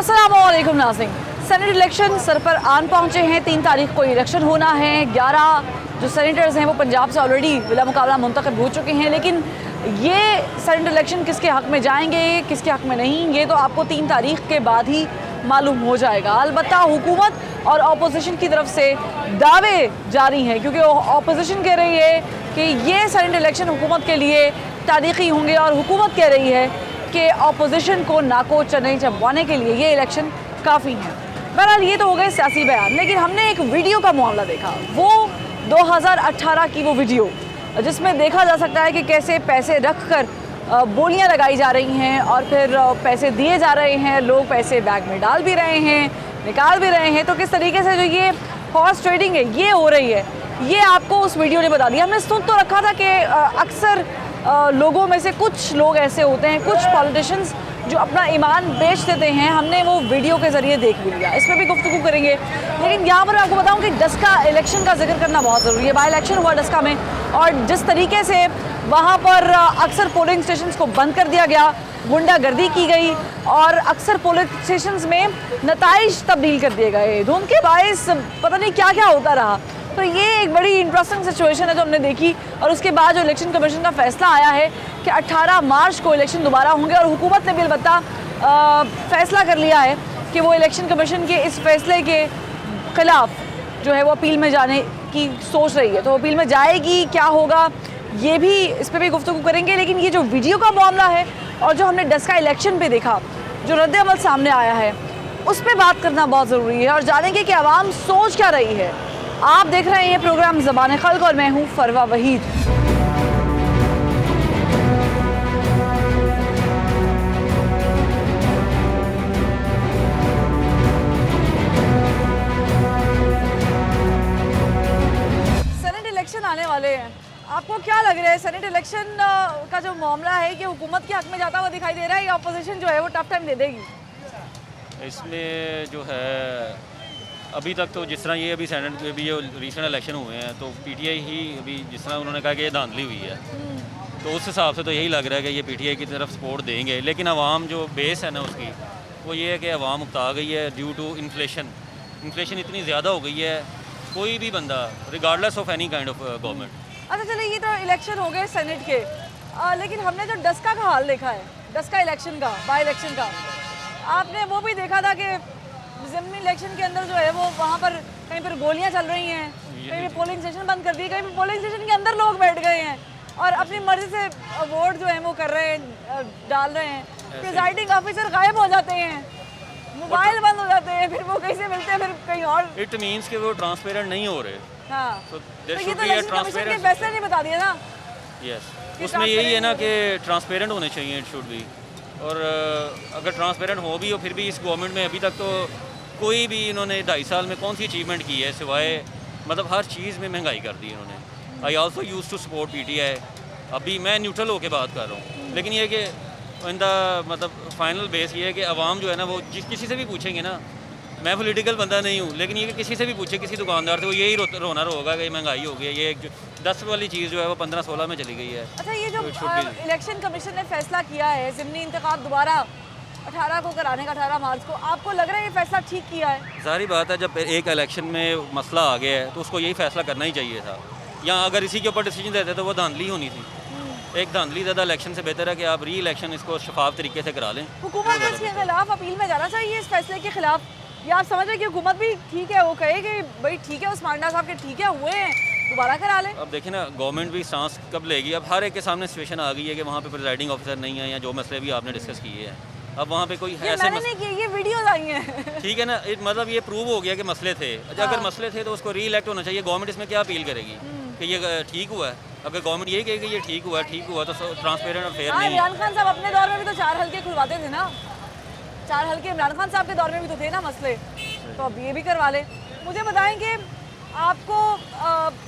अस्सलामुअलैकुम नाज़रीन, senate election sir पर आन पहुंचे हैं। 3 तारीख को इलेक्शन होना है। 11 जो सेनेटर्स हैं वो पंजाब से ऑलरेडी बिला मुकाबला मुंतखब हो चुके हैं, लेकिन ये सेनेट इलेक्शन किसके हक़ में जाएंगे, किसके हक़ में नहीं, ये तो आपको 3 तारीख के बाद ही मालूम हो जाएगा। अलबत्ता हुकूमत और अपोजिशन की तरफ से दावे जारी हैं, क्योंकि अपोजिशन कह रही है कि ये सेनेट इलेक्शन हुकूमत के लिए तारीख़ी होंगे और हुकूमत कह रही है कि अपोजिशन को नाको चने चबवाने के लिए ये इलेक्शन काफ़ी है। बहरहाल ये तो हो गए सियासी बयान, लेकिन हमने एक वीडियो का मामला देखा, वो 2018 की वो वीडियो जिसमें देखा जा सकता है कि कैसे पैसे रख कर बोलियाँ लगाई जा रही हैं और फिर पैसे दिए जा रहे हैं, लोग पैसे बैग में डाल भी रहे हैं, निकाल भी रहे हैं। तो किस तरीके से जो ये हॉर्स ट्रेडिंग है ये हो रही है, ये आपको उस वीडियो ने बता दिया। हमने सुन तो रखा था कि अक्सर लोगों में से कुछ लोग ऐसे होते हैं, कुछ पॉलिटिशियंस जो अपना ईमान बेच देते हैं। हमने वो वीडियो के ज़रिए देख भी लिया, इसमें भी गुफ्तगू करेंगे। लेकिन यहाँ पर आपको बताऊँ कि डस्का इलेक्शन का जिक्र करना बहुत ज़रूरी है। बाई इलेक्शन हुआ डस्का में, और जिस तरीके से वहाँ पर अक्सर पोलिंग स्टेशंस को बंद कर दिया गया, गुंडागर्दी की गई और अक्सर पोलिंग स्टेशंस में नताइज तब्दील कर दिए गए, धुंध के बायस पता नहीं क्या क्या होता रहा। तो ये एक बड़ी इंटरेस्टिंग सिचुएशन है जो हमने देखी। और उसके बाद जो इलेक्शन कमीशन का फैसला आया है कि 18 मार्च को इलेक्शन दोबारा होंगे, और हुकूमत ने भी अलबत्ता फैसला कर लिया है कि वो इलेक्शन कमीशन के इस फैसले के ख़िलाफ़ जो है वो अपील में जाने की सोच रही है। तो अपील में जाएगी, क्या होगा ये भी, इस पर भी गुफ्तगू करेंगे। लेकिन ये जो वीडियो का मामला है और जो हमने डस्का इलेक्शन पे देखा, जो रद्द-ए-अमल सामने आया है, उस पर बात करना बहुत ज़रूरी है और जानेंगे कि आवाम सोच क्या रही है। आप देख रहे हैं ये प्रोग्राम ज़बान खल्क़ और मैं हूँ फरवा वहीद। सेनेट इलेक्शन आने वाले हैं, आपको क्या लग रहा है? सेनेट इलेक्शन का जो मामला है कि हुकूमत के हक़ में जाता हुआ दिखाई दे रहा है या अपोजिशन जो है वो टफ टाइम दे देगी? इसमें जो है अभी तक तो जिस तरह ये अभी सेनेट में भी ये रीसेंट इलेक्शन हुए हैं, तो पीटीआई ही अभी जिस तरह उन्होंने कहा कि ये धांधली हुई है, तो उस हिसाब से तो यही लग रहा है कि ये पीटीआई की तरफ सपोर्ट देंगे। लेकिन अवाम जो बेस है ना उसकी, वो ये है कि अवाम उकता गई है ड्यू टू इन्फ्लेशन इतनी ज़्यादा हो गई है, कोई भी बंदा regardless of any kind of government. अच्छा चलिए, ये तो इलेक्शन हो गए सेनेट के, लेकिन हमने जो डस्का का हाल देखा है, डस्का इलेक्शन का, बाई इलेक्शन का, आपने वो भी देखा था कि ज़िमनी इलेक्शन के अंदर जो है वो वहाँ पर कहीं पर गोलियाँ चल रही हैं, कहीं पर पोलिंग स्टेशन बंद कर दिए, कहीं पर पोलिंग स्टेशन के अंदर लोग बैठ गए हैं और अपनी मर्जी से वोट जो है वो कर रहे हैं, डाल रहे हैं। प्रिजाइडिंग ऑफिसर गायब हो जाते हैं, मोबाइल बंद हो जाते हैं, फिर वो कहीं से मिलते हैं, फिर कहीं और। इट मीन्स कि वो ट्रांसपेरेंट नहीं हो रहे। हाँ, तो ये तो इलेक्शन कमीशन के फैसले नहीं बता दिए ना। यस, उसमें यही है ना कि ट्रांसपेरेंट होने चाहिए, इट शुड बी। और अगर ट्रांसपेरेंट हो भी, हो फिर भी इस गवर्नमेंट में अभी तक तो कोई भी इन्होंने 2.5 साल में कौन सी अचीवमेंट की है सिवाय मतलब हर चीज़ में महंगाई कर दी इन्होंने। I also used to support PTI, अभी मैं न्यूट्रल होकर बात कर रहा हूँ, लेकिन ये कि इन द मतलब फाइनल बेस ये है कि अवाम जो है ना वो किसी से भी पूछेंगे ना, मैं पॉलिटिकल बंदा नहीं हूँ, लेकिन ये कि किसी से भी पूछे, किसी दुकानदार से, वो यही रोना होगा कि महंगाई हो गई है, ये 10 वाली चीज़ जो है वो 15-16 में चली गई है। अच्छा, ये जो इलेक्शन कमीशन ने फैसला किया है ज़िमनी इंतखाब दोबारा 18 को कराने का, 18 मार्च को, आपको लग रहा है ये फैसला ठीक किया है? सारी बात है, जब एक इलेक्शन में मसला आ गया है तो उसको यही फैसला करना ही चाहिए था, या अगर इसी के ऊपर डिसीजन देते तो वो धांधली होनी थी। एक धांधली ज़्यादा इलेक्शन से बेहतर है कि आप री इलेक्शन इसको शफाफ तरीके से करा लें। हुकूमत को इसके खिलाफ अपील में जाना चाहिए, इस फैसले के खिलाफ, या आप समझ रहे हैं कि हुकूमत भी ठीक है, वो कहे कि भाई ठीक है, उस्मान साहब के ठीक है, हुए हैं, दोबारा करा लें? अब देखिए ना, गवर्नमेंट भी सांस कब लेगी? अब हर एक के सामने सिचुएशन आ गई है कि वहाँ पे प्रिजाइडिंग ऑफिसर नहीं है, या जो मसले भी आपने डिस्कस किए हैं, अब वहाँ पे कोई ऐसे मैंने नहीं किए, ये वीडियोस आई हैं। ठीक है ना, मतलब ये प्रूव हो गया कि मसले थे। अगर मसले थे तो उसको री इलेक्ट होना चाहिए। गवर्नमेंट इसमें क्या अपील करेगी कि ये ठीक हुआ है? अगर गवर्नमेंट ये कहेगी ये ठीक हुआ तो ट्रांसपेरेंट और फेयर नहीं है। इमरान खान साहब अपने दौर में भी तो 4 हल्के खुलवाते थे ना, 4 हल्के इमरान खान साहब के दौर में भी तो थे ना मसले, तो अब ये भी करवा ले। मुझे बताएं कि आपको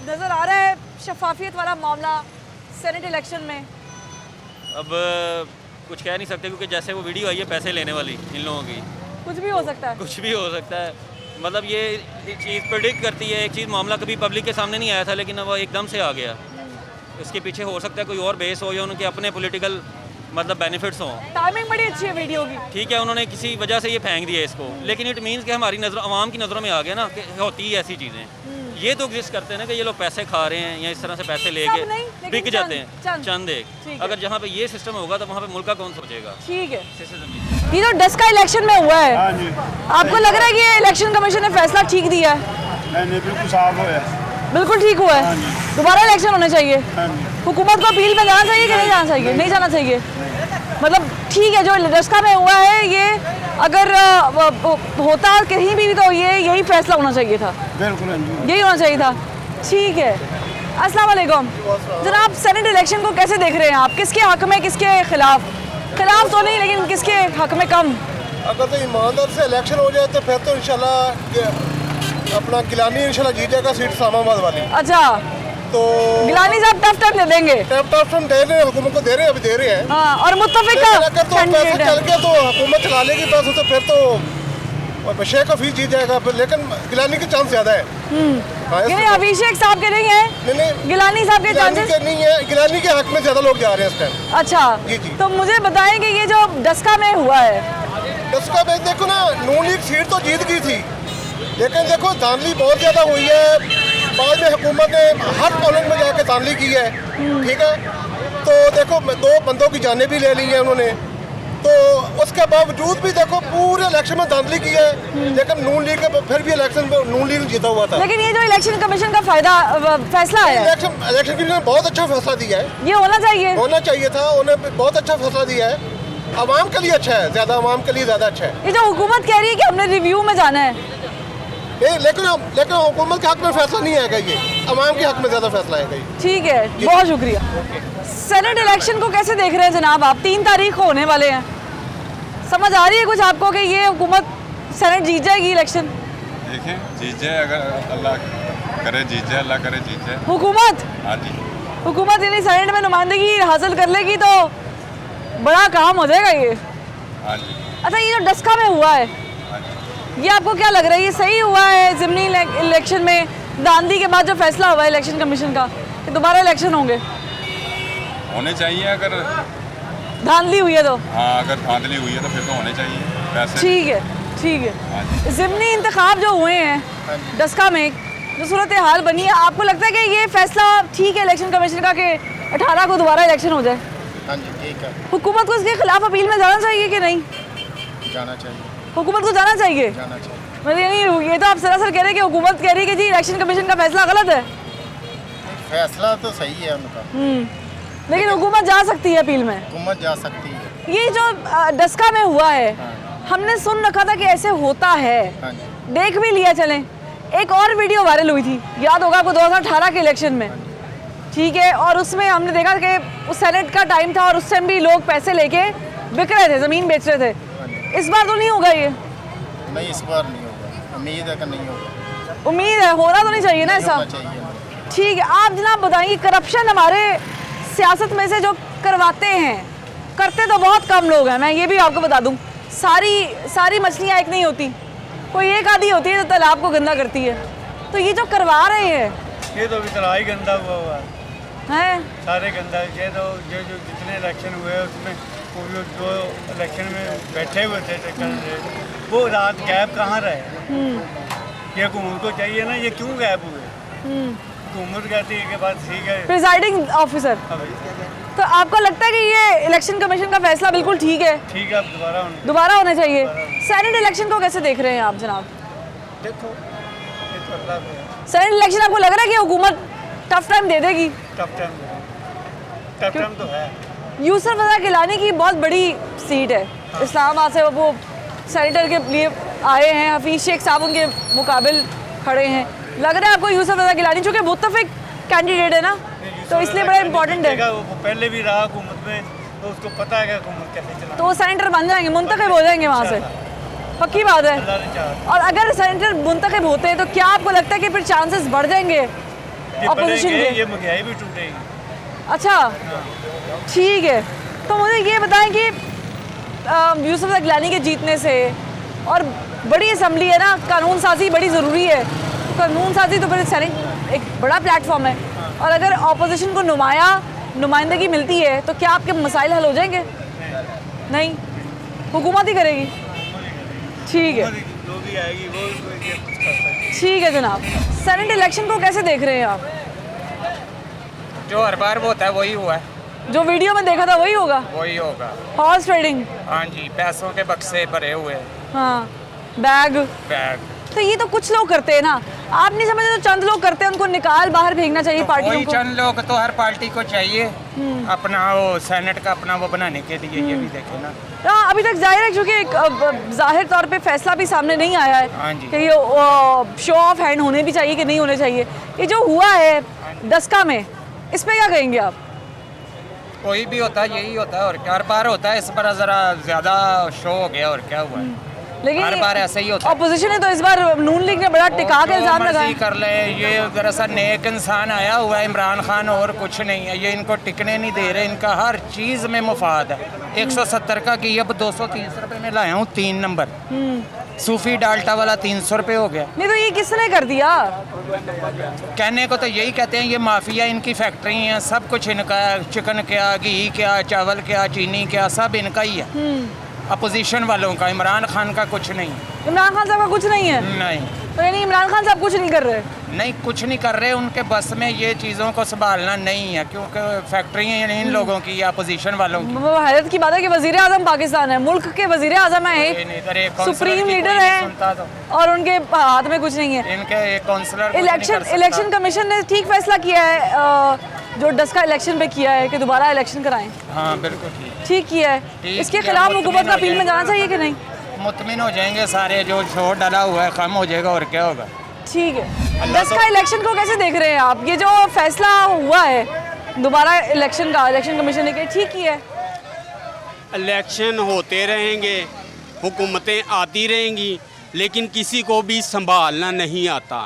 नज़र आ रहा है शफाफियत वाला मामला सेनेट इलेक्शन में? अब कुछ कह नहीं सकते, क्योंकि जैसे वो वीडियो आई है पैसे लेने वाली इन लोगों की, कुछ भी हो सकता है, कुछ भी हो सकता है। मतलब ये चीज़ प्रेडिक्ट करती है, एक चीज़ मामला कभी पब्लिक के सामने नहीं आया था, लेकिन वो एकदम से आ गया। इसके पीछे हो सकता है कोई और बेस हो, या उनके अपने पॉलिटिकल मतलब बेनिफिट्स हों। टाइमिंग बड़ी अच्छी है वीडियो की। ठीक है, उन्होंने किसी वजह से ये फेंक दिया इसको, लेकिन इट मीन्स कि हमारी नज़र आवाम की नज़रों में आ गया ना कि होती ही ऐसी चीज़ें। ये तो एग्जिस्ट करते हैं ना कि ये लोग पैसे खा रहे हैं या इस तरह से पैसे लेके नहीं, लेकिन बिक जाते हैं चंद। चंद एक। ठीक है। अगर जहाँ पे ये सिस्टम होगा तो वहाँ पे मुल्क का कौन सोचेगा। ठीक है, सिस्टम ये जो 10 का इलेक्शन में हुआ है, हाँ जी, आपको लग रहा है कि ये इलेक्शन कमीशन ने फैसला ठीक दिया है? नहीं बिल्कुल साफ हो है। बिल्कुल ठीक हुआ हाँ है। जी। दोबारा इलेक्शन होने चाहिए। हाँ जी, हुकूमत को अपील में जाना चाहिए कि नहीं जाना चाहिए? नहीं जाना चाहिए। मतलब ठीक है, जो दस्का में हुआ है ये अगर होता कहीं भी तो ये यही फैसला होना चाहिए था, बिल्कुल हाँ जी। यही होना चाहिए था। ठीक है, अस्सलाम वालेकुम जनाब, सेनेट इलेक्शन को कैसे देख रहे हैं आप? किसके हक में, किसके खिलाफ? खिलाफ तो नहीं, लेकिन किसके हक में कम? अगर तो ईमानदार से इलेक्शन हो जाए तो फिर तो इंशाल्लाह अपना गिलानी इंशाल्लाह जीत जाएगा सीट इस्लामाबाद वाली। अच्छा, तो गिलानी साहब टफ टफ दे देंगे। टैप हम दे रहे हैं, हुकूमत को दे रहे हैं, अभी दे रहे हैं। हाँ, और मुत्तफिक लेकिन अगर तो पैसा कैंडिडेट चल है। गया तो हुकूमत चला लेगी बस, तो फिर तो शेख हफीज जीत जाएगा फिर, लेकिन गिलानी के चांस ज्यादा है। हाँ, ये अभिषेक साहब के नहीं है, नहीं गिलानी साहब के गिलानी चांसेस। के नहीं है, गिलानी के हक में ज्यादा लोग जा रहे हैं इस टाइम। अच्छा, जी, जी। तो मुझे बताएं कि ये जो डस्का में हुआ है, उसका मैं देखो ना, नून लीग सीट तो जीत गई थी, लेकिन देखो धांधली बहुत ज़्यादा हुई है। बाद में हुकूमत ने हर पोलिंग में जाके धांधली की है। ठीक है, तो देखो 2 बंदों की जानें भी ले ली है उन्होंने, तो उसके बावजूद भी देखो पूरे इलेक्शन में धांधली की है, लेकिन नून लीग के फिर भी इलेक्शन में नून लीग जीता हुआ था। लेकिन ये जो इलेक्शन कमीशन का फैसला है, इलेक्शन के लिए बहुत अच्छा फैसला दिया है, ये होना चाहिए। होना चाहिए था, उन्हें बहुत अच्छा फैसला दिया है। आवाम के लिए अच्छा है, ज़्यादा आवाम के लिए ज़्यादा अच्छा है। ये जो हुकूमत कह रही है कि हमने रिव्यू में जाना है, नहीं, लेकिन हुकूमत के हक में फैसला नहीं आएगा, ये अवाम के हक में ज़्यादा फैसला आएगा ये। ठीक है, बहुत शुक्रिया। सेनेट इलेक्शन को कैसे देख रहे हैं जनाब आप? 3 तारीख को होने वाले हैं, समझ आ रही है कुछ आपको कि ये हुकूमत सेनेट जीत जाएगी इलेक्शन? देखें जीत जाए, अगर अल्लाह करे जीत जाए, अल्लाह करे जीत जाए। हुकूमत हाँ जी, हुकूमत यानी सेनेट में नुमाइंदगी हासिल कर लेगी तो बड़ा काम हो जाएगा ये। हाँ जी, अच्छा, ये जो डस्का में हुआ है, हाँ जी। ये आपको क्या लग रहा है, ये सही हुआ है? ज़िमनी इलेक्शन में दांधी के बाद जो फैसला हुआ है इलेक्शन कमीशन का कि दोबारा इलेक्शन होंगे, होने चाहिए, अगर धांधली हुई है तो? हाँ अगर धांधली हुई है तो फिर तो होने चाहिए वैसे। ठीक है, ठीक है। हाँ जी, ज़िमनी इंतखाब जो हुए हैं डस्का में, जो सूरत हाल बनी है, आपको लगता है कि ये फैसला ठीक है इलेक्शन कमीशन का कि 18 को दोबारा इलेक्शन हो जाए? हाँ जी, ठीक है, हुकूमत को इसके खिलाफ अपील में जाना चाहिए कि नहीं? जाना चाहिए, हुकूमत को जाना चाहिए। जाना चाहिए। मतलब यानी ये तो आप सरासर कह रहे हैं कि हुकूमत कह रही है कि जी इलेक्शन कमीशन का फैसला गलत है। फैसला तो सही है उनका, लेकिन हुकूमत जा सकती है अपील में। हुकूमत जा सकती है। ये जो डस्का में हुआ है, हमने सुन रखा था कि ऐसे होता है, हाँ जी, देख भी लिया। चलें, एक और वीडियो वायरल हुई थी, याद होगा आपको, 2018 के इलेक्शन में। ठीक है, और उसमें हमने देखा कि उस सेनेट का टाइम था और उस टाइम भी लोग पैसे लेके बिक रहे थे, ज़मीन बेच रहे थे। इस बार तो नहीं होगा ये? नहीं, इस बार नहीं होगा, उम्मीद है कि नहीं होगा, उम्मीद है, होना तो नहीं चाहिए ना ऐसा? होना चाहिए। ठीक है, आप जनाब बताइए, करप्शन हमारे सियासत में से जो करवाते हैं, करते तो बहुत कम लोग हैं, मैं ये भी आपको बता दूं। सारी मछलियाँ एक नहीं होती, कोई एक आधी होती है जो तालाब को गंदा करती है। तो ये जो करवा रहे हैं, ये तो इतना ही गंदा हुआ है, हैं? सारे गंदा। ये तो जो जितने इलेक्शन हुए उसमें वो जो इलेक्शन में बैठे हुए थे कैंडिडेट, वो रात गैप कहाँ रहे? ये हुकूमत को चाहिए ना, ये क्यों गैप हुए? हुकूमत कहती है कि बात ठीक है। प्रिजाइडिंग ऑफिसर, तो आपको लगता है कि ये इलेक्शन कमीशन का फैसला बिल्कुल ठीक है, ठीक है, अब दोबारा होना चाहिए? सेनेट इलेक्शन को कैसे देख रहे हैं आप जनाब? देखो, ये तो अल्लाह पे है। सेनेट इलेक्शन आपको लग रहा है कि हुकूमत टफ टाइम दे देगी? टफ टाइम तो है। यूसुफ रज़ा गिलानी की बहुत बड़ी सीट है, इस्लामाबाद से वो सेनेटर के लिए आए हैं, हफीज़ शेख साहब उनके मुकाबिल खड़े हैं। लग रहा है आपको यूसुफ रज़ा गिलानी, चूँकि मुत्तफिक कैंडिडेट है ना, तो इसलिए बड़ा इंपॉर्टेंट है। वो पहले भी रहा हुकूमत में, तो उसको पता है कि हुकूमत कैसे चला। तो वो सेनेटर बन जाएंगे, मुंतखब हो जाएंगे वहाँ से, पक्की बात है। अल्लाह ने चाहा। और अगर सेनेटर मुंतखब होते हैं तो क्या आपको लगता है कि फिर चांसेस बढ़ जाएंगे ये अपोजिशन बढ़ेंगे, के? ये महंगाई भी टूटेगी। अच्छा, ठीक है। तो मुझे ये बताएं कि यूसुफ रज़ा गिलानी के जीतने से, और बड़ी असम्बली है ना, कानून साजी बड़ी ज़रूरी है, तो कानून साजी तो फिर सेनेट एक बड़ा प्लेटफॉर्म है, और अगर अपोजिशन को नुमाइंदगी मिलती है तो क्या आपके मसाइल हल हो जाएंगे? नहीं, हुकूमत ही करेगी। ठीक है, जो भी आएगी वो ये कुछ कर सकती ठीक है जनाब। सेनेट इलेक्शन को कैसे देख रहे हैं आप? जो हर बार वो होता है वही हुआ है, जो वीडियो में देखा था वही होगा, वही होगा। Horse trading. हाँ जी, पैसों के बक्से भरे हुए हाँ, बैग। बैग। तो ये तो कुछ लोग करते हैं ना, आप नहीं समझते? तो चंद लोग करते हैं, उनको निकाल बाहर फेंकना चाहिए तो पार्टियों वही को। चंद लोग तो हर पार्टी को चाहिए अपना वो सेनेट का अपना वो बनाने के लिए। ये भी देखे ना, हाँ, अभी तक जाहिर है क्योंकि एक जाहिर तौर पे फैसला भी सामने नहीं आया हाँ है जी। कि ये शो ऑफ हैंड होने भी चाहिए कि नहीं होने चाहिए। ये जो हुआ है दस्का में, इस पे क्या कहेंगे आप? कोई भी होता है यही होता है, और क्या हर बार होता है। इस बार ज़रा ज़्यादा शो हो गया, और क्या हुआ है, लेकिन हर बार ऐसे ही होता है। ऑपोजिशन ने तो इस बार नून लीग ने बड़ा टिका के जो इल्जाम मर्जी लगाया। कर ले, ये दरअसल नेक इंसान आया हुआ है इमरान खान, और कुछ नहीं है। ये इनको टिकने नहीं दे रहे, इनका हर चीज़ में मुफाद है। 170 का की अब 230 रुपये में लाया हूँ 3 नंबर। सूफी डाल्टा वाला 300 रुपये हो गया। नहीं तो ये किसने कर दिया? कहने को तो यही कहते हैं, ये माफिया, इनकी फैक्ट्री हैं, सब कुछ इनका है। चिकन क्या, घी क्या, चावल क्या, चीनी क्या, सब इनका ही है। अपोजिशन वालों का, इमरान खान का कुछ नहीं। इमरान खान साहब का कुछ नहीं है? नहीं तो यानी इमरान खान साहब कुछ नहीं कर रहे? नहीं, कुछ नहीं कर रहे। उनके बस में ये चीज़ों को संभालना नहीं है, क्योंकि फैक्ट्री हैं इन लोगों की या अपोजिशन वालों की। वो हैरत की बात है कि वजीर आजम पाकिस्तान है, मुल्क के वजीर आजम है, इधर एक काउंसलर सुप्रीम की लीडर कोई नहीं है, सुनता तो। और उनके हाथ में कुछ नहीं है। इनके एक काउंसलर इलेक्शन कमीशन ने ठीक फैसला किया है जो डस्का इलेक्शन पे किया है कि दोबारा इलेक्शन कराएं। हाँ बिल्कुल ठीक। ठीक किया है। ठीक इसके किया, खिलाफ मुतमिन हुकूमत का हो अपील में जाएंगे। जाना चाहिए कि नहीं? मुतमिन हो जाएंगे सारे, जो शोर डाला हुआ है कम हो जाएगा, और क्या होगा। ठीक है। डस्का इलेक्शन को कैसे देख रहे हैं आप? ये जो फैसला हुआ है दोबारा इलेक्शन का, इलेक्शन कमीशन ने किया, ठीक किया है? इलेक्शन होते रहेंगे, हुकूमतें आती रहेंगी, लेकिन किसी को भी संभालना नहीं आता।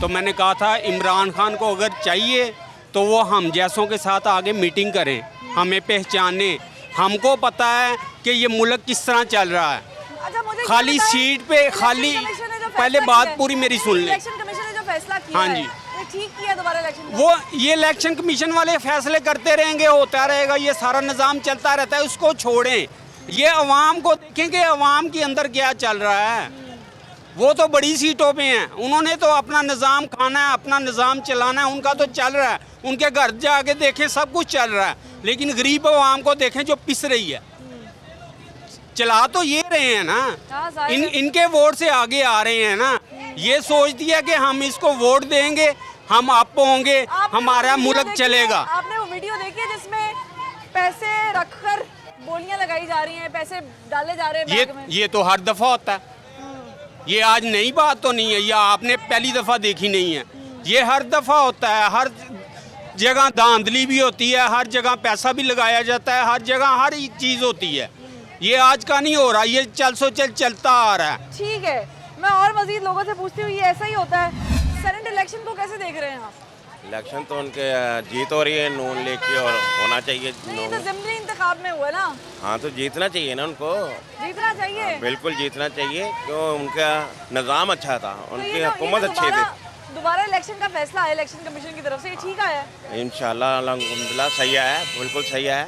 तो मैंने कहा था इमरान खान को अगर चाहिए तो वो हम जैसों के साथ आगे मीटिंग करें, हमें पहचाने। हमको पता है कि ये मुल्क किस तरह चल रहा है। अच्छा, मुझे ये खाली बताएं, सीट पे इलेक्शन खाली कमीशन ने जो पहले फैसला बात किया है, पूरी मेरी सुन लें। इलेक्शन कमीशन ने जो फैसला किया हाँ है, जी। ये ठीक किया दोबारा इलेक्शन का? वो ये इलेक्शन कमीशन वाले फैसले करते रहेंगे, होता रहेगा, ये सारा निज़ाम चलता रहता है, उसको छोड़ें। ये अवाम को देखें कि अवाम के अंदर क्या चल रहा है। वो तो बड़ी सीटों पे हैं, उन्होंने तो अपना निज़ाम खाना है, अपना निज़ाम चलाना है, उनका तो चल रहा है। उनके घर जाके देखें, सब कुछ चल रहा है, लेकिन गरीब अवाम को देखें जो पिस रही है। चला तो ये रहे हैं हाँ, ना, जाहिर है। इनके वोट से आगे आ रहे हैं ना। ये सोच दिया कि हम इसको वोट देंगे, हम आप होंगे, आपने हमारा वो वीडियो मुल्क देखी है? चलेगा। आपने वो वीडियो देखी है जिसमें पैसे रखकर बोलियां लगाई जा रही हैं, पैसे डाले जा रहे हैं बैग में? ये तो हर दफ़ा होता है, ये आज नई बात तो नहीं है, ये आपने पहली दफ़ा देखी नहीं है। ये हर दफ़ा होता है, हर जगह धांधली भी होती है, हर जगह पैसा भी लगाया जाता है, हर जगह हर एक चीज़ होती है। ये आज का नहीं हो रहा, ये चलता आ रहा है। ठीक है, मैं और मजीद लोगों से पूछती हूँ, ये ऐसा ही होता है? सेनेट इलेक्शन को कैसे देख रहे हैं आप? इलेक्शन तो उनके जीत हो रही है नून लीग की, और होना चाहिए नहीं, ये तो नून। ज़िमनी इंतखाब में हुआ ना, हाँ तो जीतना चाहिए ना उनको, जीतना चाहिए। बिल्कुल जीतना चाहिए, क्यों उनका निज़ाम अच्छा था, तो उनकी ये तो हुकूमत अच्छी दोबारा इलेक्शन का फैसला है इलेक्शन कमीशन की तरफ से, ये ठीक आया है? थी। इंशाल्लाह अल्हम्दुलिल्लाह सही है, बिल्कुल सही है।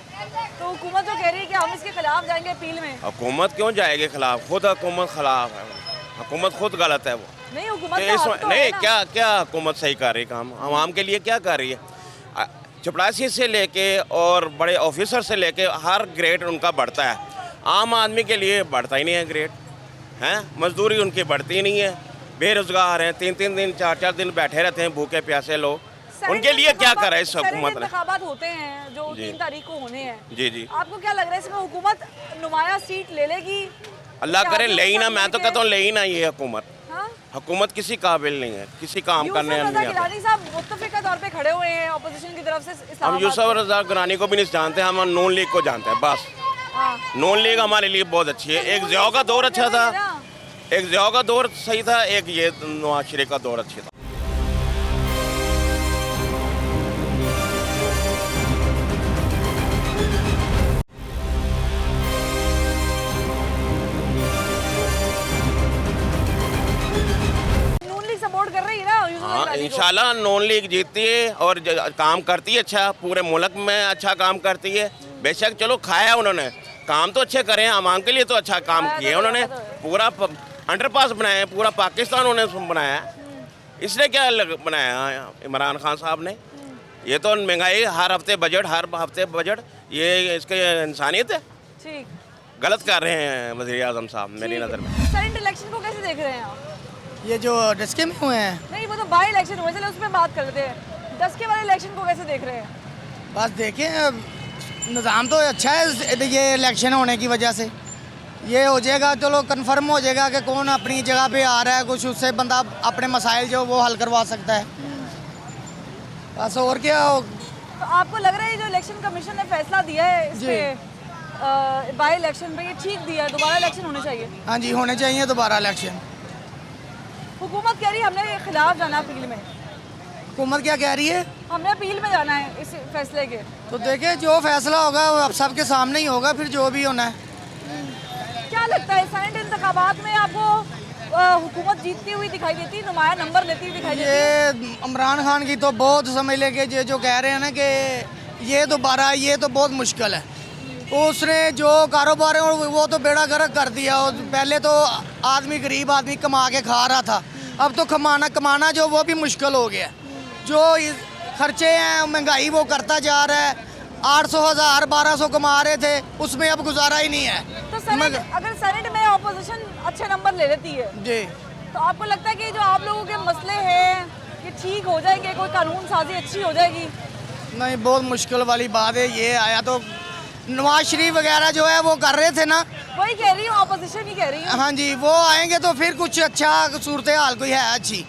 तो हुकूमत जो कह रही है कि हम इसके खिलाफ जाएंगे अपील में। हुकूमत क्यों जाएगी खिलाफ, खुद हुकूमत खिलाफ है, हुकूमत खुद गलत है वो। नहीं, हुकूमत तो का हक तो है नहीं, ना। क्या हुकूमत सही कर रही काम, आवाम के लिए क्या कर रही है। चपरासी से लेके और बड़े ऑफिसर से लेके हर ग्रेड उनका बढ़ता है, आम आदमी के लिए बढ़ता ही नहीं है ग्रेड, हैं। मजदूरी उनकी बढ़ती नहीं है, बेरोजगार हैं, 3-3 दिन 4-4 दिन बैठे रहते हैं भूखे प्यासे लोग। उनके लिए क्या करा है इस हुकूमत ने? इंतखाबात होते हैं जो जी। 3 तारीख को होने हैं। जी जी, आपको क्या लग रहा है इसमें हुकूमत नुमाया सीट ले लेगी? अल्लाह करे ले ही ना, मैं तो लेके- कहता हूँ ले ही ना ये हुकूमत। हाँ? हुकूमत किसी काबिल नहीं है, किसी काम करने यूसुफ रज़ा नहीं आता। गिलानी साहब मुत्तफिक के तौर पे खड़े हुए हैं ऑपोजिशन की तरफ से हम इस्लामाबाद यूसुफ से। रज़ा गिलानी को भी नहीं जानते, हम नून लीग को जानते हैं बस। हाँ। नून लीग हमारे लिए बहुत अच्छी है। एक जिया का दौर अच्छा था, एक जिया का दौर सही था, एक ये नवाज शरीफ का दौर अच्छा था। नून लीग सपोर्ट कर रही है ना यूसुफ हाँ गिलानी को? इंशाल्लाह नॉन लीग जीतती है और काम करती है अच्छा, पूरे मुल्क में अच्छा काम करती है। बेशक चलो खाया उन्होंने, काम तो अच्छे करे हैं, आवाम के लिए तो अच्छा काम किया उन्होंने। पूरा अंडरपास बनाया है, पूरा पाकिस्तान उन्होंने बनाया है। इसने क्या बनाया इमरान खान साहब ने? ये तो महंगाई, हर हफ्ते बजट, ये इसके इंसानियत है। ठीक, गलत कर रहे हैं वज़ीर आज़म साहब मेरी नज़र में। करंट इलेक्शन को कैसे देख रहे हैं आप? ये जो डस्के में हुए हैं, नहीं, वो तो बाई इलेक्शन हुए, चलो उसमें बात कर लेते हैं। 10 के वाले इलेक्शन को कैसे देख रहे हैं? बस देखें निज़ाम तो अच्छा है ये इलेक्शन होने की वजह से। ये हो जाएगा, चलो कंफर्म हो जाएगा कि कौन अपनी जगह पे आ रहा है, कुछ उससे बंदा अपने मसाइल जो वो हल करवा सकता है। बस और क्या तो आपको लग रहा है जो इलेक्शन कमीशन ने फैसला दिया है इस पे बाई इलेक्शन पे, ये ठीक दिया है, दोबारा इलेक्शन होने चाहिए? हाँ जी, होने चाहिए दोबारा इलेक्शन। हुकूमत कह रही है हमने ये खिलाफ जाना अपील में। हुकूमत क्या कह रही है? हमने अपील में जाना है इस फैसले के। तो देखें जो फैसला होगा वो अब सबके सामने ही होगा, फिर जो भी होना है। क्या लगता है सेनेट इंतखाबात में आपको हुकूमत जीतती हुई दिखाई देती है, नुमाया नंबर लेती हुई दिखाई देती है? ये इमरान खान की तो बहुत समझ लेके ये जो कह रहे हैं ना कि ये दोबारा, ये तो बहुत मुश्किल है। उसने जो कारोबार है वो तो बेड़ा गर्क कर दिया। और पहले तो आदमी, गरीब आदमी कमा के खा रहा था, अब तो कमाना जो वो भी मुश्किल हो गया। जो खर्चे हैं, महंगाई वो करता जा रहा है। 800, 1000, 1200 कमा रहे थे, उसमें अब गुजारा ही नहीं है। तो अगर सेनेट में ऑपोजिशन अच्छे नंबर ले लेती है जी, तो आपको लगता है कि जो आप लोगों के मसले हैं ये ठीक हो जाएंगे, कोई कानून साजी अच्छी हो जाएगी? नहीं, बहुत मुश्किल वाली बात है। ये आया तो नवाज शरीफ वगैरह जो है वो कर रहे थे ना, वही कह रही हूँ, ऑपोजिशन ही कह रही हूँ। हाँ जी, वो आएंगे तो फिर कुछ अच्छा सूरत हाल कोई है अच्छी,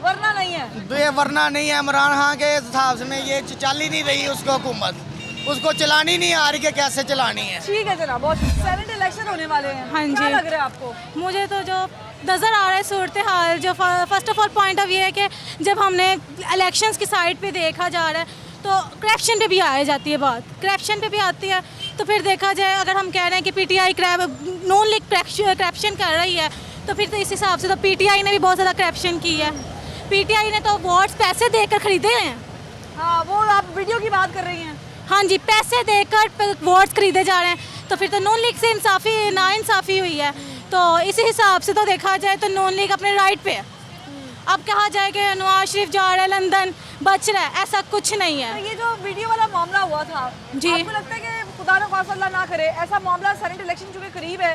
वरना नहीं है। तो ये वरना नहीं है। इमरान खान के हिसाब से में ये चल ही नहीं रही उसको, हुकूमत उसको चलानी नहीं आ रही कि कैसे चलानी है। ठीक है जनाब, बहुत सेनेट इलेक्शन होने वाले हैं। हाँ क्या जी। लग रहा है आपको? मुझे तो जो नज़र आ रहा है सूरत हाल, जो first of all point of ये है कि जब हमने इलेक्शंस की साइड पे देखा जा रहा है तो करप्शन पे भी आ जाती है बात, करप्शन पे भी आती है। तो फिर देखा जाए, अगर हम कह रहे हैं कि पीटीआई नॉन लीग करप्शन कर रही है, तो फिर तो इस हिसाब से तो पीटीआई ने भी बहुत ज़्यादा करप्शन की है। पीटीआई ने तो वोट्स पैसे देकर खरीदे हैं। हाँ, वो आप वीडियो की बात कर रही हैं। हाँ जी, पैसे देकर वोट्स खरीदे जा रहे हैं, तो फिर तो नॉन लीग से नाइंसाफ़ी हुई है। तो इसी हिसाब से तो देखा जाए तो नॉन लीग अपने राइट पे है। अब कहा जाए कि नवाज शरीफ जा रहा है लंदन, बच रहा है, ऐसा कुछ नहीं है। तो ये जो वीडियो वाला मामला हुआ था जी, आपको लगता है कि खुदा न खास्ता अल्लाह ना करे ऐसा मामला सेनेट इलेक्शन चूँकि करीब है,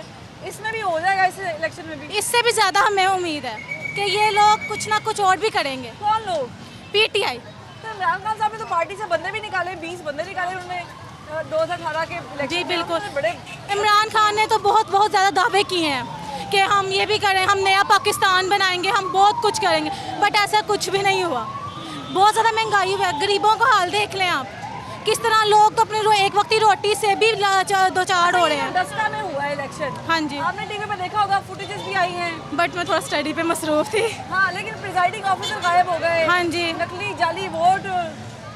इसमें भी हो जाएगा, इस इलेक्शन में भी? इससे भी ज़्यादा हमें उम्मीद है कि ये लोग कुछ ना कुछ और भी करेंगे। कौन लोग? पीटीआई। तो इमरान खान साहब ने तो पार्टी से बंदे भी निकाले, 20 बंदे निकाले उन्होंने 2018 के इलेक्शन जी में। बिल्कुल। बड़े इमरान खान ने तो बहुत ज़्यादा दावे किए हैं कि हम ये भी करें, हम नया पाकिस्तान बनाएंगे, हम बहुत कुछ करेंगे, बट ऐसा कुछ भी नहीं हुआ। बहुत ज़्यादा महंगाई हुई है, गरीबों का हाल देख लें आप, किस तरह लोग तो अपने एक वक्त की रोटी से भी दो चार हो रहे हैं। दस्ता में हुआ है इलेक्शन। हाँ जी, आपने टीवी पे देखा होगा, फुटेजेस भी आई हैं। बट मैं थोड़ा स्टडी पे मसरूफ थी। हाँ, लेकिन प्रिजाइडिंग ऑफिसर गायब हो गए। हाँ जी, नकली जाली वोट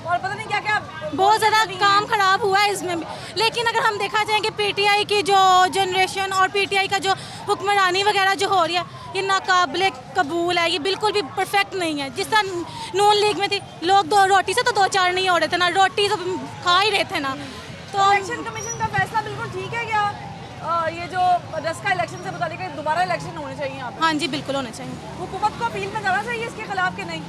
और पता नहीं क्या क्या, बहुत ज़्यादा काम ख़राब हुआ है इसमें भी। लेकिन अगर हम देखा जाए कि पीटीआई की जो जनरेशन और पीटीआई का जो हुक्मरानी वगैरह जो हो रही है, ये नाकाबिले कबूल है, ये बिल्कुल भी परफेक्ट नहीं है। जिस तरह नॉन लीग में थी, लोग दो रोटी से तो दो चार नहीं हो रहे थे ना, रोटी तो खा ही रहे थे ना। तो इलेक्शन कमीशन का फैसला बिल्कुल ठीक है क्या? ये जो 10 का इलेक्शन से मुतालिक है, दोबारा इलेक्शन होने चाहिए यहाँ पे? हाँ जी, बिल्कुल होना चाहिए। हुकूमत को अपील में जाना चाहिए इसके खिलाफ कि नहीं?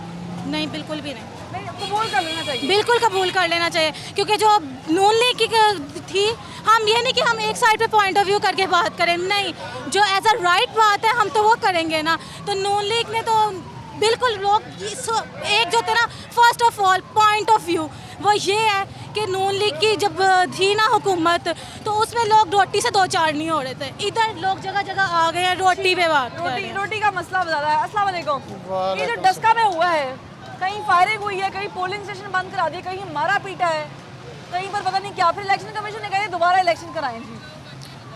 नहीं, बिल्कुल भी नहीं, कबूल कर लेना चाहिए। बिल्कुल कबूल कर लेना चाहिए, क्योंकि जो नॉन लीग की थी, हम ये नहीं कि हम एक साइड पे पॉइंट ऑफ व्यू करके बात करें, नहीं, जो एज अ राइट बात है हम तो वो करेंगे ना। तो नॉन लीग ने तो बिल्कुल लोग एक जो थे ना, first of all point of view वो ये है कि नॉन लीग की जब थी ना हुकूमत, तो उसमें लोग रोटी से दो चार नहीं हो रहे थे। इधर लोग जगह जगह आ गए हैं रोटी पे बात कर रहे हैं। रोटी का मसला ज़्यादा है। अस्सलाम वालेकुम। ये जो डस्का में हुआ है, कहीं फायरिंग हुई है, कहीं पोलिंग स्टेशन बंद करा दिए, कहीं मारा पीटा है, कहीं पर पता नहीं क्या, फिर इलेक्शन कमीशन ने कहा दोबारा इलेक्शन कराएं जी।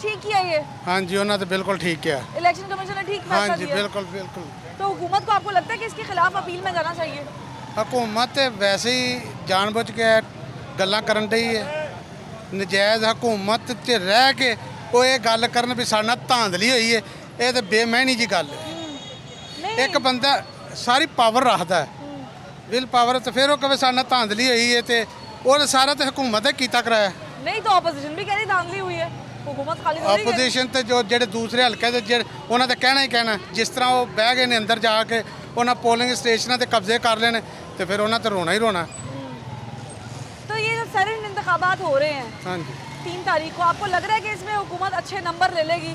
ठीक किया ये? हाँ जी, उन्होंने तो बिल्कुल ठीक किया। इलेक्शन कमीशन ने ठीक फैसला हाँ जी, दिया? बिल्कुल बिल्कुल। तो हुकूमत को आपको लगता है कि इसके खिलाफ अपील में जाना चाहिए? हुकूमत वैसे ही जानबूझ के गल्लां करन दी है, नजायज़ हुकूमत च रह के वो ये गल करन भी साडे नाल धांधली होई है, ये तो बेमैनी जी गल है। एक बंदा सारी पावर रखता है, ਵਿਲ ਪਾਵਰ ਤੇ ਫਿਰ ਉਹ ਕਵੇ ਸਾਡੇ ਨਾਲ ਧਾਂਦਲੀ ਹੋਈ ਹੈ ਤੇ ਉਹ ਸਾਰਾ ਤੇ ਹਕੂਮਤ ਨੇ ਕੀਤਾ ਕਰਾਇਆ। नहीं तो ऑपोजिशन भी कह रही धांधली हुई है, हुकूमत खाली थोड़ी कह रही। ਆਪੋਜੀਸ਼ਨ ਤੇ ਜੋ ਜਿਹੜੇ ਦੂਸਰੇ ਹਲਕੇ ਦੇ ਜਿਹੜੇ ਉਹਨਾਂ ਦਾ ਕਹਿਣਾ ਹੀ ਕਹਿਣਾ, ਜਿਸ ਤਰ੍ਹਾਂ ਉਹ ਬਹਿ ਗਏ ਨੇ ਅੰਦਰ ਜਾ ਕੇ ਉਹਨਾਂ ਪੋਲਿੰਗ ਸਟੇਸ਼ਨਾਂ ਤੇ ਕਬਜ਼ੇ ਕਰ ਲਏ ਨੇ ਤੇ ਫਿਰ ਉਹਨਾਂ ਤੇ ਰੋਣਾ ਹੀ ਰੋਣਾ। तो ये जो सेनेट इंतखाबात हो रहे हैं ਹਾਂਜੀ 3 तारीख को, आपको लग रहा है कि इसमें हुकूमत अच्छे नंबर ले लेगी?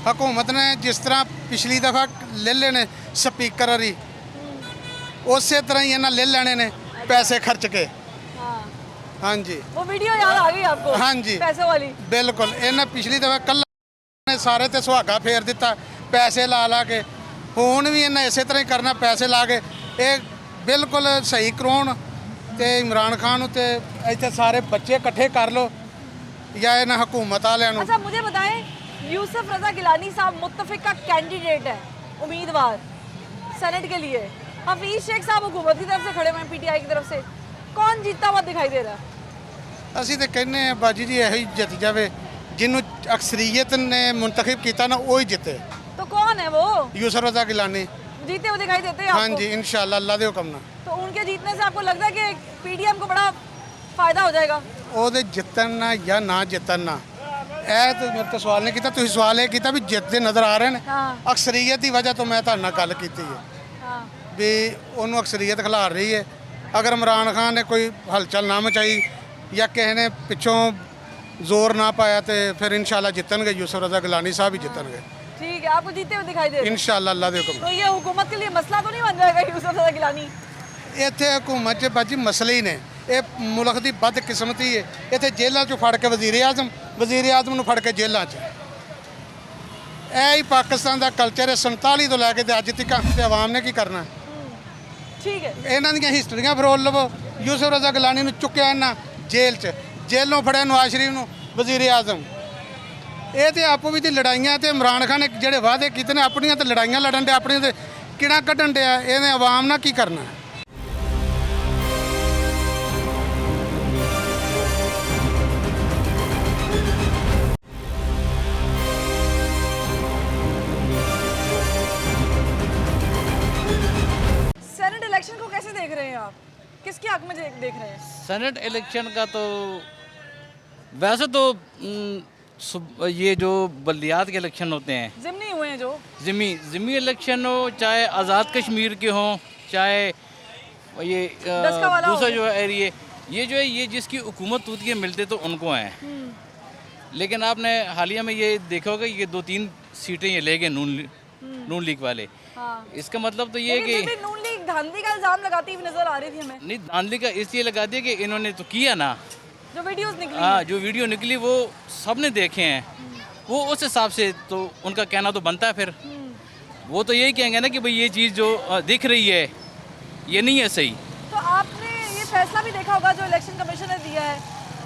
ਹਕੂਮਤ ਨੇ ਜਿਸ ਤਰ੍ਹਾਂ ਪਿਛਲੀ ਦਫਾ ਲੈ ਲੈਣੇ ਸਪੀਕਰ ਹਰੀ, ਉਸੇ ਤਰ੍ਹਾਂ ਹੀ ਇਹਨਾਂ ਲੈ ਲੈਣੇ ਨੇ ਪੈਸੇ ਖਰਚ ਕੇ। हाँ, ਹਾਂਜੀ वो वीडियो याद आ गई आपको? हाँ जी। पैसे वाली। ਬਿਲਕੁਲ ਇਹਨਾਂ ਪਿਛਲੀ ਦਫਾ ਕੱਲਾ ਨੇ ਸਾਰੇ ਤੇ ਸੁਹਾਗਾ ਫੇਰ ਦਿੱਤਾ ਪੈਸੇ ਲਾ ਲਾ ਕੇ। ਹੁਣ ਵੀ ਇਹਨਾਂ ਇਸੇ ਤਰ੍ਹਾਂ ਹੀ ਕਰਨਾ, ਪੈਸੇ ਲਾ ਕੇ। ਇਹ ਬਿਲਕੁਲ ਸਹੀ ਕਰਾਉਣ ਤੇ ਇਮਰਾਨ ਖਾਨ ਨੂੰ ਤੇ ਇੱਥੇ ਸਾਰੇ ਬੱਚੇ ਇਕੱਠੇ ਕਰ ਲਓ ਜਾਂ ਇਹਨਾਂ ਹਕੂਮਤ ਵਾਲਿਆਂ ਨੂੰ। अच्छा मुझे बताएं, यूसुफ रजा गिलानी साहब मुत्तफिक का कैंडिडेट है, उम्मीदवार सेनेट के लिए। हफीज शेख साहब हुकूमत की तरफ से खड़े हुए हैं, पीटीआई की तरफ से। कौन जीतता हुआ दिखाई दे रहा है? ਅਸੀਂ ਤੇ ਕਹਿੰਦੇ ਆ ਬਾਜੀ ਜੀ ਇਹੋ ਹੀ ਜਿੱਤ ਜਾਵੇ, ਜਿਹਨੂੰ ਅਕਸਰੀਅਤ ਨੇ ਮੁੰਤਖਬ ਕੀਤਾ ਨਾ ਉਹ ਹੀ ਜਿੱਤੇ। तो कौन है वो? ਯੂਸਫ ਰਜ਼ਾ ਗਿਲਾਨੀ। जीते हुए दिखाई देते हैं आपको? हाँ जी इंशाल्लाह अल्लाह ਦੇ ਹੁਕਮ ਨਾਲ। तो उनके जीतने से आपको लगता है कि पीडीएम को बड़ा फायदा हो जाएगा? ਉਹਦੇ ਜਿੱਤਣ ਨਾ ਜਾਂ ਨਾ ਜਿੱਤਣ ਨਾ, ਇਹ ਤਾਂ ਮੇਰੇ ਤੋਂ ਸਵਾਲ ਨਹੀਂ ਕੀਤਾ। ਤੁਸੀਂ ਸਵਾਲ ਇਹ ਕੀਤਾ ਵੀ ਜਿੱਤਦੇ ਨਜ਼ਰ ਆ ਰਹੇ ਨੇ। ਹਾਂ। ਅਕਸਰੀਅਤ ਦੀ ਵਜ੍ਹਾ ਤੋਂ ਮੈਂ ਤੁਹਾਡੇ ਨਾਲ ਗੱਲ ਕੀਤੀ ਹੈ हाँ, ਵੀ ਉਹਨੂੰ ਅਕਸਰੀਅਤ ਖਿਲਾਰ ਰਹੀ ਹੈ। ਅਗਰ ਇਮਰਾਨ ਖਾਨ ਨੇ ਕੋਈ ਹਲਚਲ ਨਾ ਮਚਾਈ ਜਾਂ ਕਿਸੇ ਨੇ ਪਿੱਛੋਂ ਜ਼ੋਰ ਨਾ ਪਾਇਆ ਤੇ ਫਿਰ ਇਨਸ਼ਾਅੱਲਾ ਜਿੱਤਣਗੇ ਯੂਸਫ ਰਜ਼ਾ ਗਿਲਾਨੀ ਸਾਹਿਬ ਹੀ ਜਿੱਤਣਗੇ ठीक है, आपको जीते हुए दिखाई दे रहे हैं। ਇਨਸ਼ਾਅੱਲਾ ਅੱਲਾ ਦੇ ਹੁਕਮ तो ये हुकूमत के लिए मसला तो नहीं बन जाएगा यूसुफ रजा गिलानी? ਨਾਲ। ਇੱਥੇ ਹਕੂਮਤ 'ਚ ਬਾਜੀ ਮਸਲੇ ਹੀ ਨੇ। ਇਹ ਮੁਲਕ ਦੀ ਬਦਕਿਸਮਤੀ ਹੈ। ਇੱਥੇ ਜੇਲ੍ਹਾਂ 'ਚੋਂ ਫੜ ਕੇ ਵਜ਼ੀਰ ਆਜ਼ਮ ਨੂੰ ਫੜ ਕੇ ਜੇਲ੍ਹਾਂ 'ਚ। ਇਹ ਹੀ ਪਾਕਿਸਤਾਨ ਦਾ ਕਲਚਰ ਹੈ 47 ਤੋਂ ਲੈ ਕੇ ਤੇ ਅੱਜ ਤੱਕ। ਤੇ ਆਵਾਮ ਨੇ ਕੀ ਕਰਨਾ? ठीक है। ਇਹਨਾਂ ਦੀਆਂ ਹਿਸਟਰੀਆਂ ਫਰੋਲ ਲਵੋ। ਯੂਸਫ ਰਜ਼ਾ ਗਿਲਾਨੀ ਨੂੰ ਚੁੱਕਿਆ ਇਹਨਾਂ ਜੇਲ੍ਹ 'ਚ, ਜੇਲ੍ਹੋਂ ਫੜਿਆ ਨਵਾਜ਼ ਸ਼ਰੀਫ ਨੂੰ ਵਜ਼ੀਰ ਆਜ਼ਮ। ਇਹ ਤੇ ਆਪੋ ਵੀ ਦੀ ਲੜਾਈਆਂ ਤੇ ਇਮਰਾਨ ਖਾਨ ਨੇ ਜਿਹੜੇ ਵਾਅਦੇ ਕੀਤੇ ਨੇ ਆਪਣੀਆਂ ਤੇ ਲੜਾਈਆਂ ਲੜਨ ਦੇ, ਆਪਣੀਆਂ ਤੇ ਕਿਹੜਾ ਕੱਢਣ ਡਿਆ। ਇਹਨੇ ਆਵਾਮ ਨਾਲ ਕੀ ਕਰਨਾ? सेनेट इलेक्शन को कैसे देख रहे हैं आप? किसके हक में देख रहे हैं? सेनेट इलेक्शन का तो वैसे तो ये जो बल्दियात के इलेक्शन होते हैं, जिमनी हुए हैं जो ज़िमी इलेक्शन हो, चाहे आज़ाद कश्मीर के हों, चाहे ये दसका वाला दूसरा हो। जो है एरिया, ये जो है ये जिसकी हुकूमत होती है मिलते तो उनको हैं। लेकिन आपने हालिया में ये देखा होगा ये 2-3 सीटें ये ले गए नून लीग वाले। हाँ। इसका मतलब तो ये है लेकिन कि फिर भी नून लीग धांधली का इल्जाम लगाती हुई नजर आ रही थी हमें, नहीं, धांधली का इसलिए लगा दिया कि इन्होंने तो किया ना। जो वीडियोस निकली। हाँ, जो वीडियो निकली वो सबने देखे हैं, वो उस हिसाब से तो उनका कहना तो बनता है। फिर वो तो यही कहेंगे ना कि भाई ये चीज़ जो दिख रही है ये नहीं है सही। तो आपने ये फैसला भी देखा होगा जो इलेक्शन कमीशन ने दिया है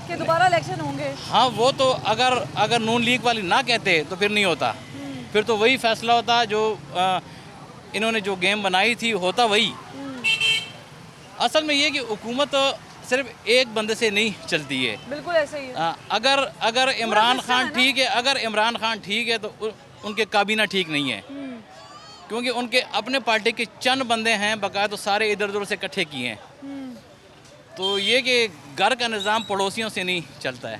कि दोबारा इलेक्शन होंगे। हाँ, वो तो अगर नून लीग वाले ना कहते तो फिर नहीं होता। फिर तो वही फैसला होता जो इन्होंने जो गेम बनाई थी, होता वही। असल में ये कि हुकूमत सिर्फ एक बंदे से नहीं चलती है। बिल्कुल ऐसे ही है। अगर इमरान खान ठीक है, अगर इमरान खान ठीक है तो उनके काबीना ठीक नहीं है, क्योंकि उनके अपने पार्टी के चंद बंदे हैं बकाया तो सारे इधर उधर से इकट्ठे किए हैं। तो ये कि घर का निज़ाम पड़ोसियों से नहीं चलता है।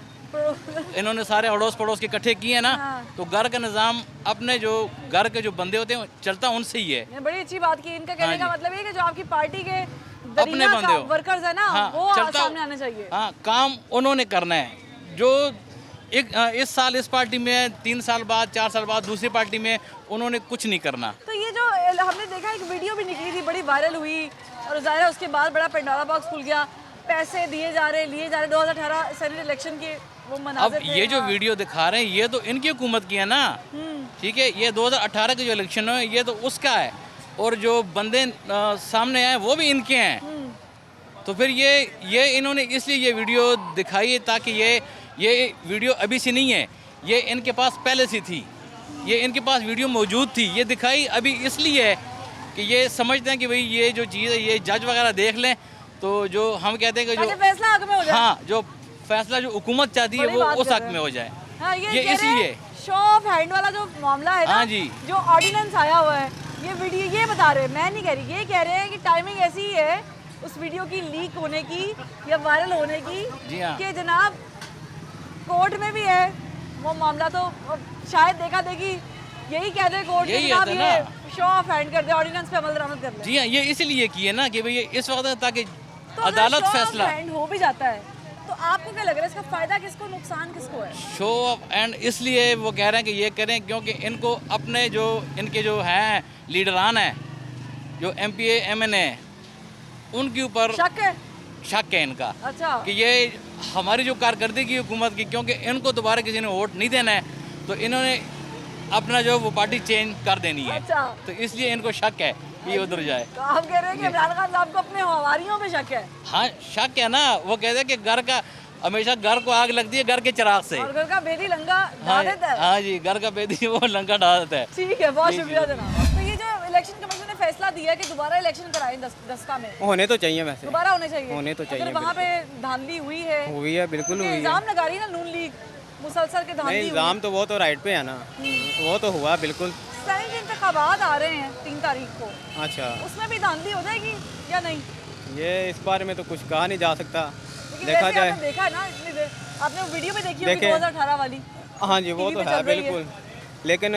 इन्होंने सारे अड़ोस पड़ोस के इकट्ठे किए हैं ना, तो घर का निज़ाम अपने जो घर के जो बंदे होते हैं चलता उनसे ही है। ये बड़ी अच्छी बात की। इनका कहने का मतलब है कि जो आपकी पार्टी के अपने बंदे हो, वर्कर्स है ना, हाँ, वो चलता सामने आने चाहिए। हाँ, काम उन्होंने करना है। जो इस साल इस पार्टी में, 3 साल बाद 4 साल बाद दूसरी पार्टी में उन्होंने कुछ नहीं करना। तो ये जो हमने देखा एक वीडियो भी निकली थी, बड़ी वायरल हुई और ज़ाहिर है उसके बाद बड़ा पंडारा बॉक्स खुल गया, पैसे लिए जा रहे 2018 सेनेट इलेक्शन के वो अब मनाज़िर थे। ये जो वीडियो दिखा रहे हैं ये तो इनकी हुकूमत की है ना, ठीक है। ये 2018 के जो इलेक्शन है ये तो उसका है, और जो बंदे सामने आए वो भी इनके हैं। तो फिर ये इन्होंने इसलिए ये वीडियो दिखाई है ताकि ये वीडियो अभी से नहीं है, ये इनके पास पहले से थी, ये इनके पास वीडियो मौजूद थी। ये दिखाई अभी इसलिए है कि ये समझते हैं कि भाई ये जो चीज़ है ये जज वगैरह देख लें तो जो हम कहते हैं कि जो फैसला हक में हो जाए। हाँ, जो फैसला जो हुकूमत चाहती है वो उस हक में हो जाए। हाँ, ये इसलिए शो ऑफ हैंड वाला जो मामला है ना, हाँ जी, जो ऑर्डिनेंस आया हुआ है, ये वीडियो ये बता रहे हैं, मैं नहीं कह रही, ये कह रहे हैं कि टाइमिंग ऐसी ही है उस वीडियो की लीक होने की या वायरल होने की जी हाँ। कि जनाब कोर्ट में भी है वो मामला, तो शायद देखा देखी यही कह दे कोर्ट यही कि जनाब है ये ना। शो ऑफ हैंड कर दे, ऑर्डिनेंस पे अमल दरामद कर ले। जी हाँ, ये इसलिए किए ना कि भाई ये इस वक्त ताकि तो अगर अदालत show of फैसला hand हो भी जाता है तो आपको क्या लग रहा है इसका फायदा किसको, नुकसान किसको है? शो ऑफ एंड इसलिए वो कह रहे हैं कि ये करें क्योंकि इनको अपने जो इनके जो हैं लीडरान हैं, जो MPA MNA, उनके ऊपर शक है इनका अच्छा कि ये हमारी जो कारकर्दगी हुकूमत की, क्योंकि इनको दोबारा किसी ने वोट नहीं देना है तो इन्होंने अपना जो वो पार्टी चेंज कर देनी है, अच्छा। तो इसलिए इनको शक है कि ये उधर जाए। तो आप कह रहे हैं कि इमरान खान साहब को अपने हवारियों पे शक है? हाँ शक है ना, वो कहते हैं कि घर का हमेशा घर को आग लगती है घर के चिराग से। और घर का बेदी लंगा हाँ, ढा देता है। हाँ जी, घर का बेदी वो लंका डाल देता है। ठीक है, बहुत जी, शुक्रिया जी। जनाब। तो ये जो इलेक्शन कमीशन ने फैसला दिया है कि दोबारा इलेक्शन कराएं दसका में, होने तो चाहिए वैसे, दोबारा होने चाहिए। होने तो चाहिए, अगर वहाँ पे धांधली हुई है, हुई है, बिल्कुल हुई है। इल्जाम लगा रही है ना नून लीग मुसलसल के नहीं, धांधली हुई इल्जाम तो वो तो राइट पे है ना, वो तो हुआ बिल्कुल। सेनेट इंतखाबात आ रहे हैं 3 तारीख को, अच्छा, उसमें भी धांधली हो जाएगी या नहीं? ये इस बारे में तो कुछ कहा नहीं जा सकता, लेकिन देखा वैसे जाए। आपने देखा है ना इतनी देर, आपने वो वीडियो में देखी होगी देखे। 2018 वाली। हाँ जी, वो टीवी तो पे है चल रही है। बिल्कुल, लेकिन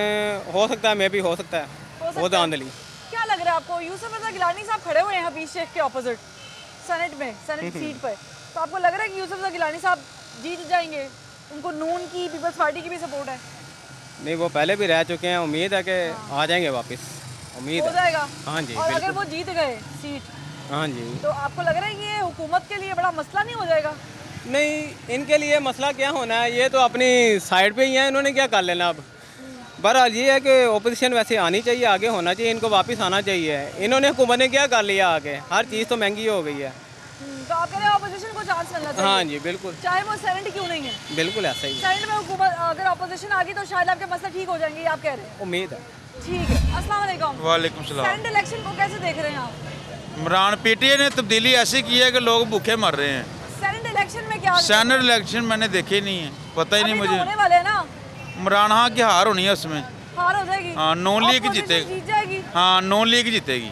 हो सकता है, मैं भी हो सकता है वो धांधली। क्या लग रहा है आपको? यूसुफ रजा गिलानी साहब खड़े हुए हैं हबीब शेख के ऑपोजिट सेनेट में, सेनेट सीट पर, तो आपको लग रहा है कि यूसुफ रजा गिलानी साहब जीत जाएंगे? उनको नून की, पीपल्स पार्टी की भी सपोर्ट है? नहीं, वो पहले भी रह चुके हैं, उम्मीद है कि आ जाएंगे वापस, उम्मीद हो है। जाएगा। हाँ जी, और अगर बिल्कुल। वो जीत गए सीट, हाँ जी, तो आपको लग रहा है कि ये हुकूमत के लिए बड़ा मसला नहीं हो जाएगा? नहीं, इनके लिए मसला क्या होना है, ये तो अपनी साइड पे ही है, इन्होंने क्या कर लेना अब। बहरहाल ये है कि ओपोजिशन वैसे आनी चाहिए, आगे होना चाहिए, इनको वापस आना चाहिए। इन्होंने हुकूमत ने क्या कर लिया आगे, हर चीज़ तो महंगी हो गई है। तो आप कह रहे हैं ऑपोजिशन को चांस मिलना चाहिए? हाँ जी, बिल्कुल चाहे वो सेनेट क्यों नहीं है? बिल्कुल ऐसा ही है, सेनेट में हुकूमत अगर ऑपोजिशन आ गई तो शायद आपके मसले ठीक हो जाएंगे, ये आप कह रहे हैं? उम्मीद है। ठीक है, अस्सलाम वालेकुम। वालेकुम सलाम। सेनेट इलेक्शन को कैसे देख रहे हैं आप? इमरान पीटीए ने तब्दीली ऐसी की है कि लोग भूखे मर रहे हैं। सेनेट इलेक्शन में क्या सेनेट इलेक्शन मैंने देखे ही नहीं है, पता ही नहीं अभी तो मुझे। होने वाले हैं ना? इमरान खान की हार होनी है उसमें। हार हो जाएगी? हाँ, नॉन लीग Opposition जीतेगी। जीत जाएगी? हाँ, नॉन लीग जीतेगी।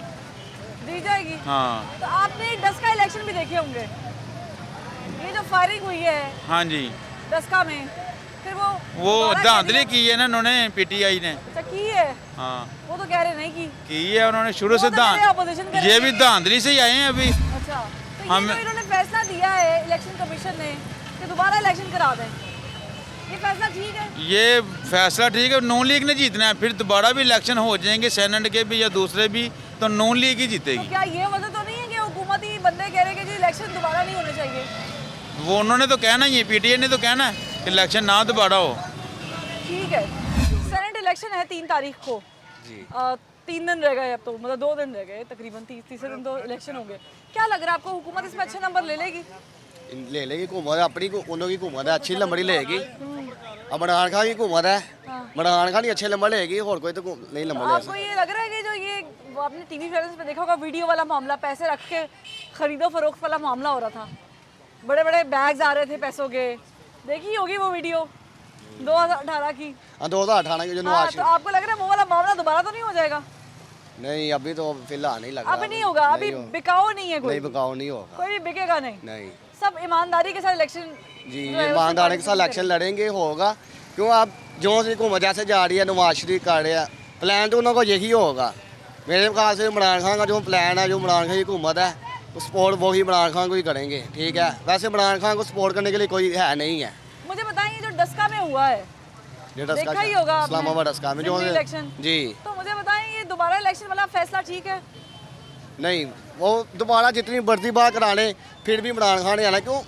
जीत जाएगी? हाँ तो आपने डस्का इलेक्शन भी देखे होंगे, ये जो फायरिंग हुई है हाँ जी, डस्का में, फिर वो दोबारा धांधली कैंडिडेट- की है ना उन्होंने पीटीआई ने। अच्छा की है? हाँ वो तो कह रहे नहीं की है उन्होंने शुरू से वो तो कह रहे opposition धांध करेंगे। ये भी धांधली से ही आए हैं अभी। अच्छा, तो ये हम- जो इन्होंने फैसला दिया है इलेक्शन कमीशन ने कि दोबारा इलेक्शन करा दें, ये फैसला ठीक है? ये फैसला ठीक है, नॉन लीग ने जीतना है, फिर दोबारा भी इलेक्शन हो जाएंगे सेनेट के भी या दूसरे भी, तो नॉन लीग ही तो जीतेगी। क्या ये वजह तो नहीं है कि हुकूमती बंदे कह रहे हैं कि जी इलेक्शन दोबारा नहीं होने चाहिए? वो उन्होंने तो कहना ही है, पीटीए ने तो कहना है कि इलेक्शन ना दोबारा हो। ठीक है, सेनेट इलेक्शन है 3 तारीख को जी। 3 दिन रह गए अब तो, मतलब 2 दिन रह गए तकरीबन, तीसरे दिन तो इलेक्शन होंगे। क्या लग रहा है आपको, हुकूमत इसमें अच्छे नंबर ले लेगी? ले लेगी हुकूमत, अपनी उन्होंने की हुकूमत है, अच्छी नंबर ही लेगी। अब इमरान खान की हुकूमत है, इमरान खान ही अच्छे नंबर लेगी, और कोई तो नहीं नंबर ले आपको ये लग रहा है कि जो ये वो आपने टीवी चैनल्स पे देखा होगा वीडियो वाला मामला, पैसे रख के खरीदो फरोख्त वाला मामला हो रहा था, बड़े बड़े बैग्स आ रहे थे पैसों के, देखी होगी वो वीडियो 2018 की? हाँ, 2018 की जो हाँ, नवाज तो आपको लग रहा है वो वाला मामला दोबारा तो नहीं हो जाएगा? नहीं, अभी तो फिलहाल नहीं लग रहा। अभी नहीं होगा, अभी बिकाऊ नहीं है कोई? नहीं, बिकाऊ नहीं होगा, कोई भी बिकेगा नहीं? नहीं सब ईमानदारी के साथ इलेक्शन जी, ईमानदारी के साथ इलेक्शन लड़ेंगे, होगा। क्यों आप जो सी हुकूमत जैसे जा रही है, नवाज शरीफ कर रहे हैं, प्लान तो उनको यही होगा मेरे ख्याल से। इमरान खान का जो प्लान है, जो इमरान खान की हुकूमत है, तो सपोर्ट वही इमरान खान को ही करेंगे, ठीक है। वैसे इमरान खान को सपोर्ट करने के लिए कोई है नहीं है। मुझे बताइए जो डस्का में हुआ है, देखा ही होगा आपने, इस्लामाबाद डस्का में जो असेंबली इलेक्शन जी, तो मुझे बताएं ये दोबारा इलेक्शन वाला फैसला ठीक है? नहीं, वो दोबारा जितनी बढ़ती बात कराने, फिर भी इमरान खान ने आना। क्यों,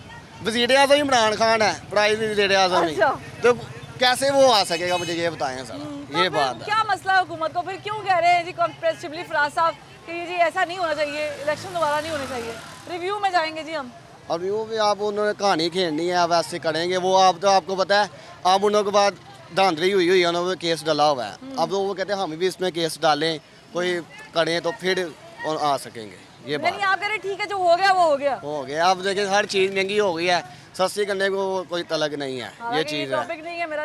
वज़ीर आज़म इमरान खान है, प्राइज वज़ीर आज़म ही, अच्छा। तो कैसे वो आ सकेगा, मुझे ये बताएं सर। तो ये फिर बात है। क्या मसला है हुकूमत को, फिर क्यों कह रहे हैं जी कॉन्फ्रेंस शिबली फराज साहब कि जी ऐसा नहीं होना चाहिए, इलेक्शन दोबारा नहीं होने चाहिए? रिव्यू में जाएंगे जी हम। अब यूँ भी आप उन्होंने कहानी खेलनी है, आप ऐसे करेंगे वो, आप तो आपको पता है, अब उन्होंने के बाद धांधली हुई है, उन्होंने केस डाला हुआ है। अब वो कहते हैं हम भी इसमें केस डालें, कोई करें तो फिर आ सकेंगे, ये बात नहीं, आप कह रहे ठीक है जो हो गया वो हो गया। हो गया। अब देखिए हर चीज़ महंगी हो गई है, सस्ती करने को कोई तलक नहीं है, ये हालांकि चीज़ है। टॉपिक नहीं है मेरा।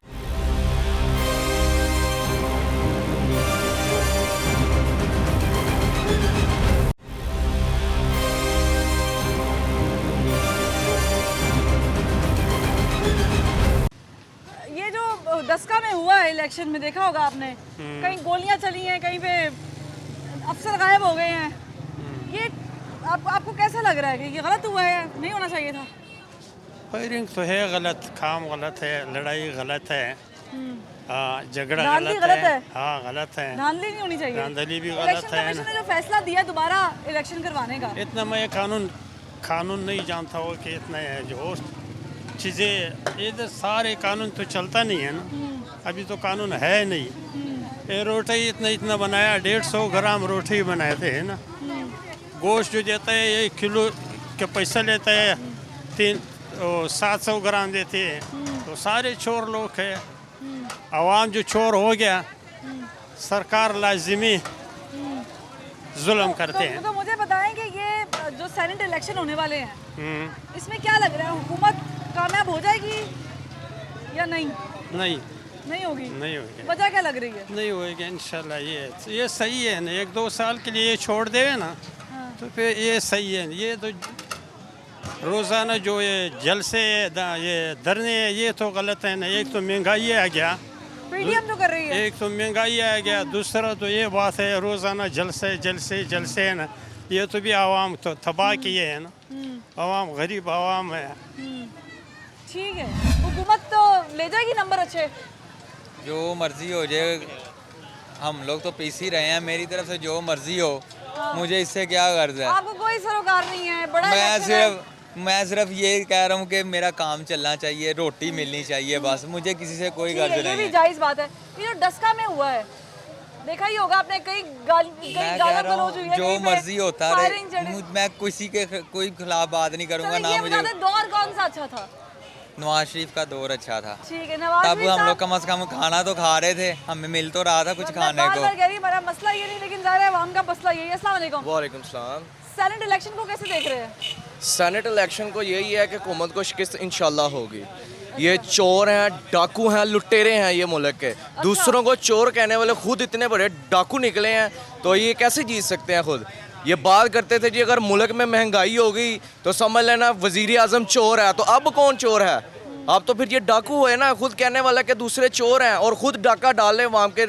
डस्का में हुआ है इलेक्शन में, देखा होगा आपने, कहीं गोलियां चली हैं, कहीं पे अफसर गायब हो गए हैं। ये आपको कैसा लग रहा है कि ये गलत हुआ है, नहीं होना चाहिए था? फायरिंग तो है गलत, काम गलत है, लड़ाई गलत है, झगड़ा धांधली गलत है। है? हाँ गलत है, धांधली नहीं होनी चाहिए। धांधली भी इलेक्शन गलत है कमीशन ने जो फैसला दिया दोबारा इलेक्शन करवाने का, इतना मैं कानून नहीं जानता हो कि इतना है जो चीज़ें, इधर सारे कानून तो चलता नहीं है ना, अभी तो कानून है नहीं। ये रोटी इतना बनाया, 150 ग्राम रोटी बनाए थे, है ना। गोश्त जो देता है 1 किलो के पैसा लेता है, 700 ग्राम देते हैं, तो सारे चोर लोग हैं। आवाम जो चोर हो गया, सरकार लाजिमी जुल्म करते हैं। तो मुझे बताएं कि ये जो सेनेट इलेक्शन होने वाले हैं, इसमें क्या लग रहा है, हुकूमत कामयाब हो जाएगी या नहीं? नहीं होगी। वजह क्या लग रही है? नहीं होगी इंशाल्लाह। ये सही है ना, 1-2 साल के लिए छोड़ देवे ना, तो फिर ये सही है। ये तो रोज़ाना जो ये जलसे ये धरने है, ये तो गलत है ना। एक तो महंगाई आ गया, पीडीएम जो कर रही है, एक तो महंगाई आ गया, दूसरा तो ये बात है रोज़ाना जलसे है ना, ये तो भी आवाम तो तबाह किए है ना। आवाम गरीब आवाम है। ठीक है, हुकूमत तो ले जाएगी नंबर अच्छे, जो मर्जी हो जाए, हम लोग तो पीस ही रहे हैं। मेरी तरफ से जो मर्जी हो, मुझे इससे क्या गर्ज है? आपको कोई सरोकार नहीं है, बड़ा मैं सिर्फ ये कह रहा हूँ कि मेरा काम चलना चाहिए, रोटी मिलनी चाहिए, बस। मुझे किसी से कोई गर्ज नहीं है। ये भी जायज़ बात है। ये जो डस्का में हुआ है, देखा ही होगा आपने, कई गालियां गलौज हुई है, जो मर्जी होता रहे, मैं किसी के कोई खिलाफ बात नहीं करूँगा ना। मुझे दौर कौन सा अच्छा था? नवाज शरीफ का दौर अच्छा था। ठीक है, नवाज शरीफ तब हम लोग कम से कम खाना तो खा रहे थे, हमें मिल तो रहा था कुछ खाने को। हमारा मसला ये नहीं, लेकिन ज़ाहिर है अवाम का मसला यही है। अस्सलाम वालेकुम। वालेकुम सलाम। सेनेट इलेक्शन को कैसे देख रहे हैं? सेनेट इलेक्शन को यही है कि हुकूमत को शिकस्त इंशाल्लाह होगी। ये चोर हैं, डाकू हैं, लुटेरे हैं ये मुल्क के। दूसरों को चोर कहने वाले खुद इतने बड़े डाकू निकले हैं, तो ये कैसे जीत सकते हैं खुद? ये बात करते थे जी अगर मुल्क में महंगाई हो गई तो समझ लेना वज़ीर आज़म चोर है। तो अब कौन चोर है? अब तो फिर ये डाकू है ना, खुद कहने वाला कि दूसरे चोर हैं और खुद डाका डाल रहे वहाँ के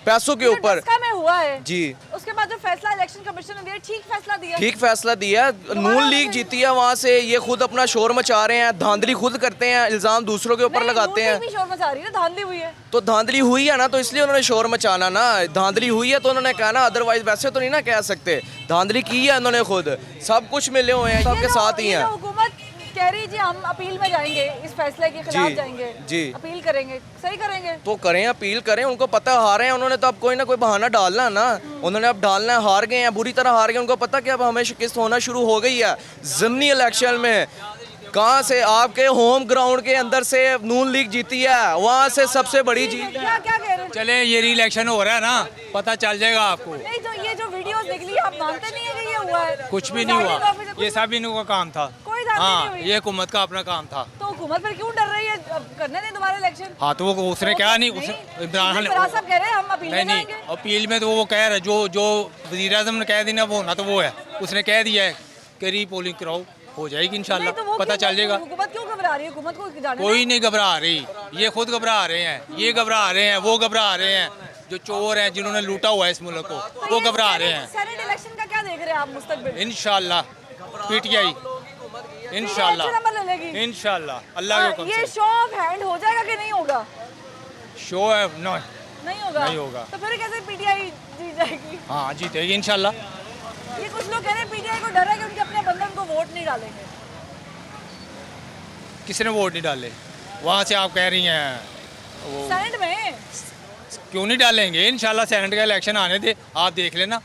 पैसों के ऊपर। में हुआ है जी, उसके बाद जो फैसला इलेक्शन कमीशन ने दिया, ठीक फैसला दिया, ठीक फैसला दिया। नून लीग जीती है वहाँ से, ये खुद अपना शोर मचा रहे हैं, धांधली खुद करते हैं, इल्ज़ाम दूसरों के ऊपर लगाते हैं। शोर मचा रही है, धांधली हुई है, तो धांधली हुई है ना, तो इसलिए उन्होंने शोर मचाना ना। धांधली हुई है तो उन्होंने कहा ना, अदरवाइज वैसे तो नहीं ना कह सकते। धांधली की है उन्होंने खुद, सब कुछ मिले हुए हैं, सबके साथ ही हैं। कह रही जी हम अपील में जाएंगे, इस फैसले के खिलाफ जाएंगे जी, अपील करेंगे, सही करेंगे तो करें, अपील करें। उनको पता है हारे हैं उन्होंने, तो अब कोई ना कोई बहाना डालना है ना। उन्होंने अब डालना है, हार गए हैं, बुरी तरह हार गए। उनको पता कि अब हमें शिकस्त होना शुरू हो गई है ज़िमनी इलेक्शन में। कहाँ से? आपके होम ग्राउंड के अंदर से नून लीग जीती है, वहाँ से सबसे बड़ी जीत। क्या कह रहे हैं? चले ये री इलेक्शन हो रहा है ना, पता चल जाएगा आपको। नहीं तो ये जो वीडियो देख ली, आप मानते नहीं है कि ये हुआ है? कुछ भी नहीं हुआ, ये सब इन्हों का काम था। हाँ, ये हुकूमत का अपना काम था। तो हुकूमत पर क्यों डर रही है? करने दें दोबारा इलेक्शन। हाँ तो वो उसने क्या नहीं, इमरान खान कह रहे हैं हम अपील में नहीं, अपील में तो वो कह रहे जो वज़ीर आज़म ने कह दिया वो ना, तो वो है, उसने कह दिया है कि रीपोलिंग कराओ, हो जाएगी इंशाल्लाह, तो पता चल जाएगा। हुकूमत क्यों घबरा रही है? हुकूमत को जाने कोई नहीं घबरा रही, ये खुद घबरा रहे हैं, ये घबरा रहे हैं, वो घबरा रहे हैं, जो चोर हैं जिन्होंने लूटा हुआ है इस मुल्क को, वो घबरा रहे हैं। सेनेट इलेक्शन का क्या देख रहे हैं आप मुस्तकबिल? इंशाल्लाह पीटीआई, इंशाल्लाह अल्लाह के हुक्म से। ये शो ऑफ हैंड हो जाएगा कि नहीं होगा? शो है नहीं होगा। तो फिर कैसे पीटीआई जीत जाएगी? हाँ जीतेगी इंशाल्लाह। ये कुछ लोग कह रहे हैं पीटीआई को डर है कि उनके अपने बंदे उनको वोट नहीं डालेंगे। किसने वोट नहीं डाले? वहाँ से आप कह रही हैं सेनेट में क्यों नहीं डालेंगे? इंशाल्लाह सेनेट का इलेक्शन आने दे, आप देख लेना।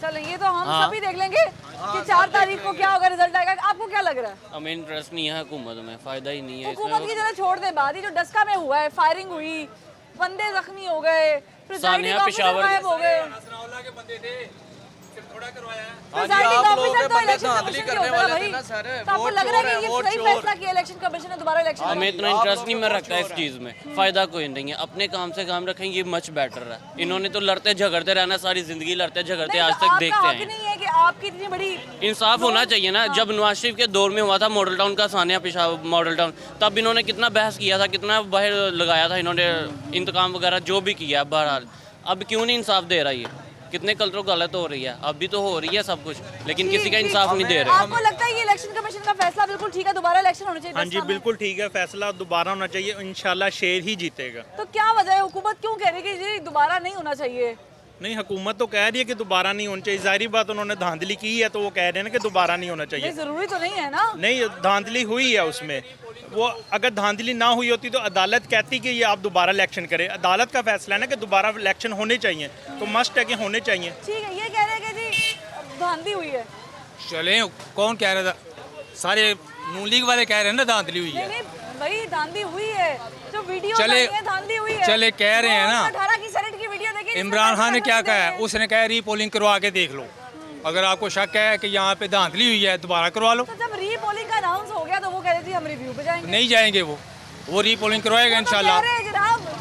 चलें, ये तो हम सभी देख लेंगे कि 4 तारीख को क्या होगा, रिजल्ट आएगा। आपको क्या लग रहा है? हमें इंटरेस्ट नहीं है हुकूमत में, फ़ायदा ही नहीं है। हुकूमत की जरा छोड़ दे बात, ही जो डस्का में हुआ है, फायरिंग हुई, बंदे जख्मी हो गए, प्रिजाइडिंग ऑफिसर गायब हो गए। प्रिजाइडिंग ऑफिसर तो इलेक्शन कमीशन के होता है भाई। तो आपको लग रहा है कि ये सही फैसला किया इलेक्शन कमीशन ने दोबारा इलेक्शन हमें इतना इंटरेस्ट नहीं मैं रखता इस चीज़ में, फ़ायदा कोई नहीं है। अपने काम से काम रखें, ये मच बेटर है। इन्होंने तो लड़ते झगड़ते रहना, सारी ज़िंदगी लड़ते झगड़ते आज तक देखते हैं। नहीं है कि आपकी इतनी बड़ी इंसाफ होना चाहिए ना। जब नवाज शरीफ के दौर में हुआ था मॉडल टाउन का सानिया पेशावर मॉडल टाउन, तब इन्होंने कितना बहस किया था, कितना बाहर लगाया था इन्होंने, इंतकाम वगैरह जो भी किया। बहरहाल अब क्यों नहीं इंसाफ दे रहा ये? कितने कलरों गलत हो रही है, अब भी तो हो रही है सब कुछ, लेकिन किसी का इंसाफ नहीं दे रहे। आपको लगता है ये इलेक्शन कमीशन का फैसला बिल्कुल ठीक है, दोबारा इलेक्शन होना चाहिए? हाँ जी बिल्कुल ठीक है, फैसला दोबारा होना चाहिए, इंशाल्लाह शेर ही जीतेगा। तो क्या वजह है, हुकूमत क्यों कह रही है कि ये दोबारा नहीं होना चाहिए? नहीं, हुकूमत तो कह रही है कि दोबारा नहीं होना चाहिए। जाहिर बात उन्होंने धांधली की है तो वो कह रहे हैं ना कि दोबारा नहीं होना चाहिए। जरूरी तो नहीं है ना। नहीं, धांधली हुई है उसमें। वो अगर धांधली ना हुई होती तो अदालत कहती कि ये आप दोबारा इलेक्शन करें। अदालत का फैसला है ना कि दोबारा इलेक्शन होने चाहिए, तो मस्ट है कि होने चाहिए। ठीक है, ये कह रहे हैं कि जी धांधली हुई है। चले, कौन कह रहा था? सारे नून लीग वाले कह रहे हैं ना धांधली हुई है। नहीं भाई, धांधली हुई है, जो वीडियो चले, धांधली हुई है। चले कह रहे हैं ना। 18 की सेनेट की वीडियो देखिए। इमरान खान ने क्या कहा है? उसने कहा रीपोलिंग करवा के देख लो, अगर आपको शक है कि यहाँ पे धांधली हुई है दोबारा करवा लो। तो जब रीपोलिंग का अनाउंस हो गया तो वो कह रहे थे हम रिव्यू पे जाएंगे। नहीं जाएंगे, वो रीपोलिंग करवाएगा इंशाल्लाह।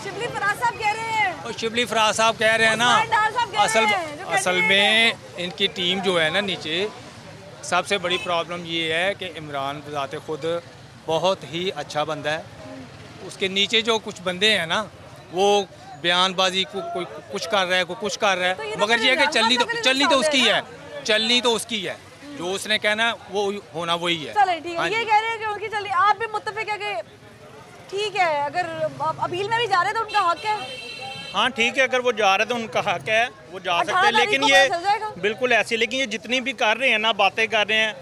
शिबली फराज साहब कह रहे हैं। और शिबली फराज साहब कह रहे हैं ना, असल में इनकी टीम जो है ना नीचे, सबसे बड़ी प्रॉब्लम ये है कि इमरान ज़ाते खुद बहुत ही अच्छा बंदा है। उसके नीचे जो कुछ बंदे हैं ना, वो बयानबाजी को कोई कुछ कर रहा है, कोई कुछ कर रहा है, मगर ये है कि चलनी तो उसकी है, चलनी तो उसकी है। जो उसने कहना है वो होना वही है। चले ठीक है, ये कह रहे हैं कि उनकी चलनी, आप भी मुत्तफिक है कि ठीक है, अगर आप अपील में भी जा रहे हैं तो उनका हक है। हाँ ठीक है, अगर वो जा रहे हैं तो उनका हक है, वो जा सकते हैं। लेकिन ये बिल्कुल ऐसे, लेकिन ये जितनी भी कर रहे हैं ना, बातें कर रहे हैं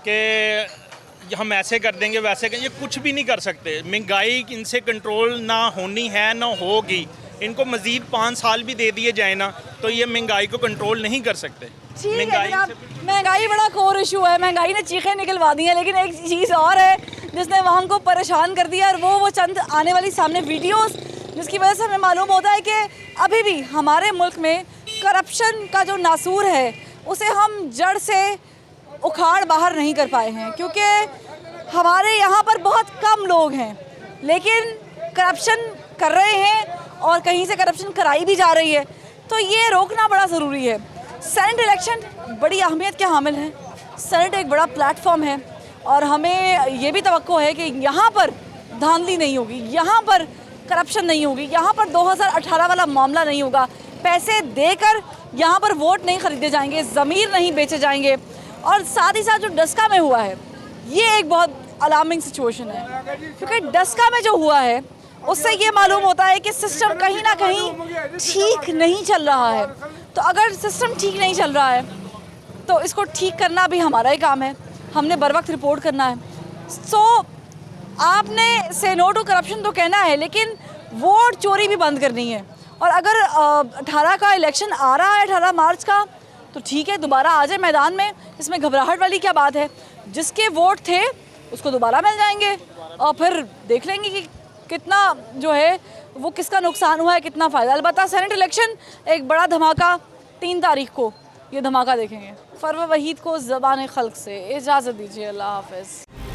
कि हम ऐसे कर देंगे वैसे कर, ये कुछ भी नहीं कर सकते। महंगाई इनसे कंट्रोल ना होनी है ना होगी। इनको मजीद 5 साल भी दे दिए जाए ना तो ये महंगाई को कंट्रोल नहीं कर सकते। ठीक है जनाब, महंगाई बड़ा कोर इशू है, महंगाई ने चीखें निकलवा दी हैं। लेकिन एक चीज़ और है जिसने वहाँ को परेशान कर दिया, और वो चंद आने वाली सामने वीडियोस, जिसकी वजह से हमें मालूम होता है कि अभी भी हमारे मुल्क में करप्शन का जो नासूर है उसे हम जड़ से उखाड़ बाहर नहीं कर पाए हैं, क्योंकि हमारे यहाँ पर बहुत कम लोग हैं लेकिन करप्शन कर रहे हैं और कहीं से करप्शन कराई भी जा रही है। तो ये रोकना बड़ा ज़रूरी है। सेनेट इलेक्शन बड़ी अहमियत के हामिल हैं। सेनेट एक बड़ा प्लेटफॉर्म है और हमें ये भी तवक्को है कि यहाँ पर धांधली नहीं होगी, यहाँ पर करप्शन नहीं होगी, यहाँ पर 2018 वाला मामला नहीं होगा। पैसे देकर यहाँ पर वोट नहीं खरीदे जाएंगे, ज़मीर नहीं बेचे जाएंगे। और साथ ही साथ जो डस्का में हुआ है ये एक बहुत अलार्मिंग सिचुएशन है, क्योंकि डस्का में जो हुआ है उससे ये मालूम होता है कि सिस्टम कहीं ना कहीं ठीक नहीं चल रहा है। तो अगर सिस्टम ठीक नहीं चल रहा है तो इसको ठीक करना भी हमारा ही काम है, हमने बर वक्त रिपोर्ट करना है। सो आपने से नो टू करप्शन तो कहना है, लेकिन वोट चोरी भी बंद करनी है। और अगर 18 का इलेक्शन आ रहा है, 18 मार्च का, तो ठीक है, दोबारा आ जाए मैदान में, इसमें घबराहट वाली क्या बात है। जिसके वोट थे उसको दोबारा मिल जाएंगे और फिर देख लेंगे कि कितना जो है वो किसका नुकसान हुआ है, कितना फ़ायदा। अलबत्ता सेनेट इलेक्शन एक बड़ा धमाका, 3 तारीख को ये धमाका देखेंगे। फरवा वहीद को ज़बान खल्क से इजाज़त दीजिए। अल्लाह हाफ़िज़।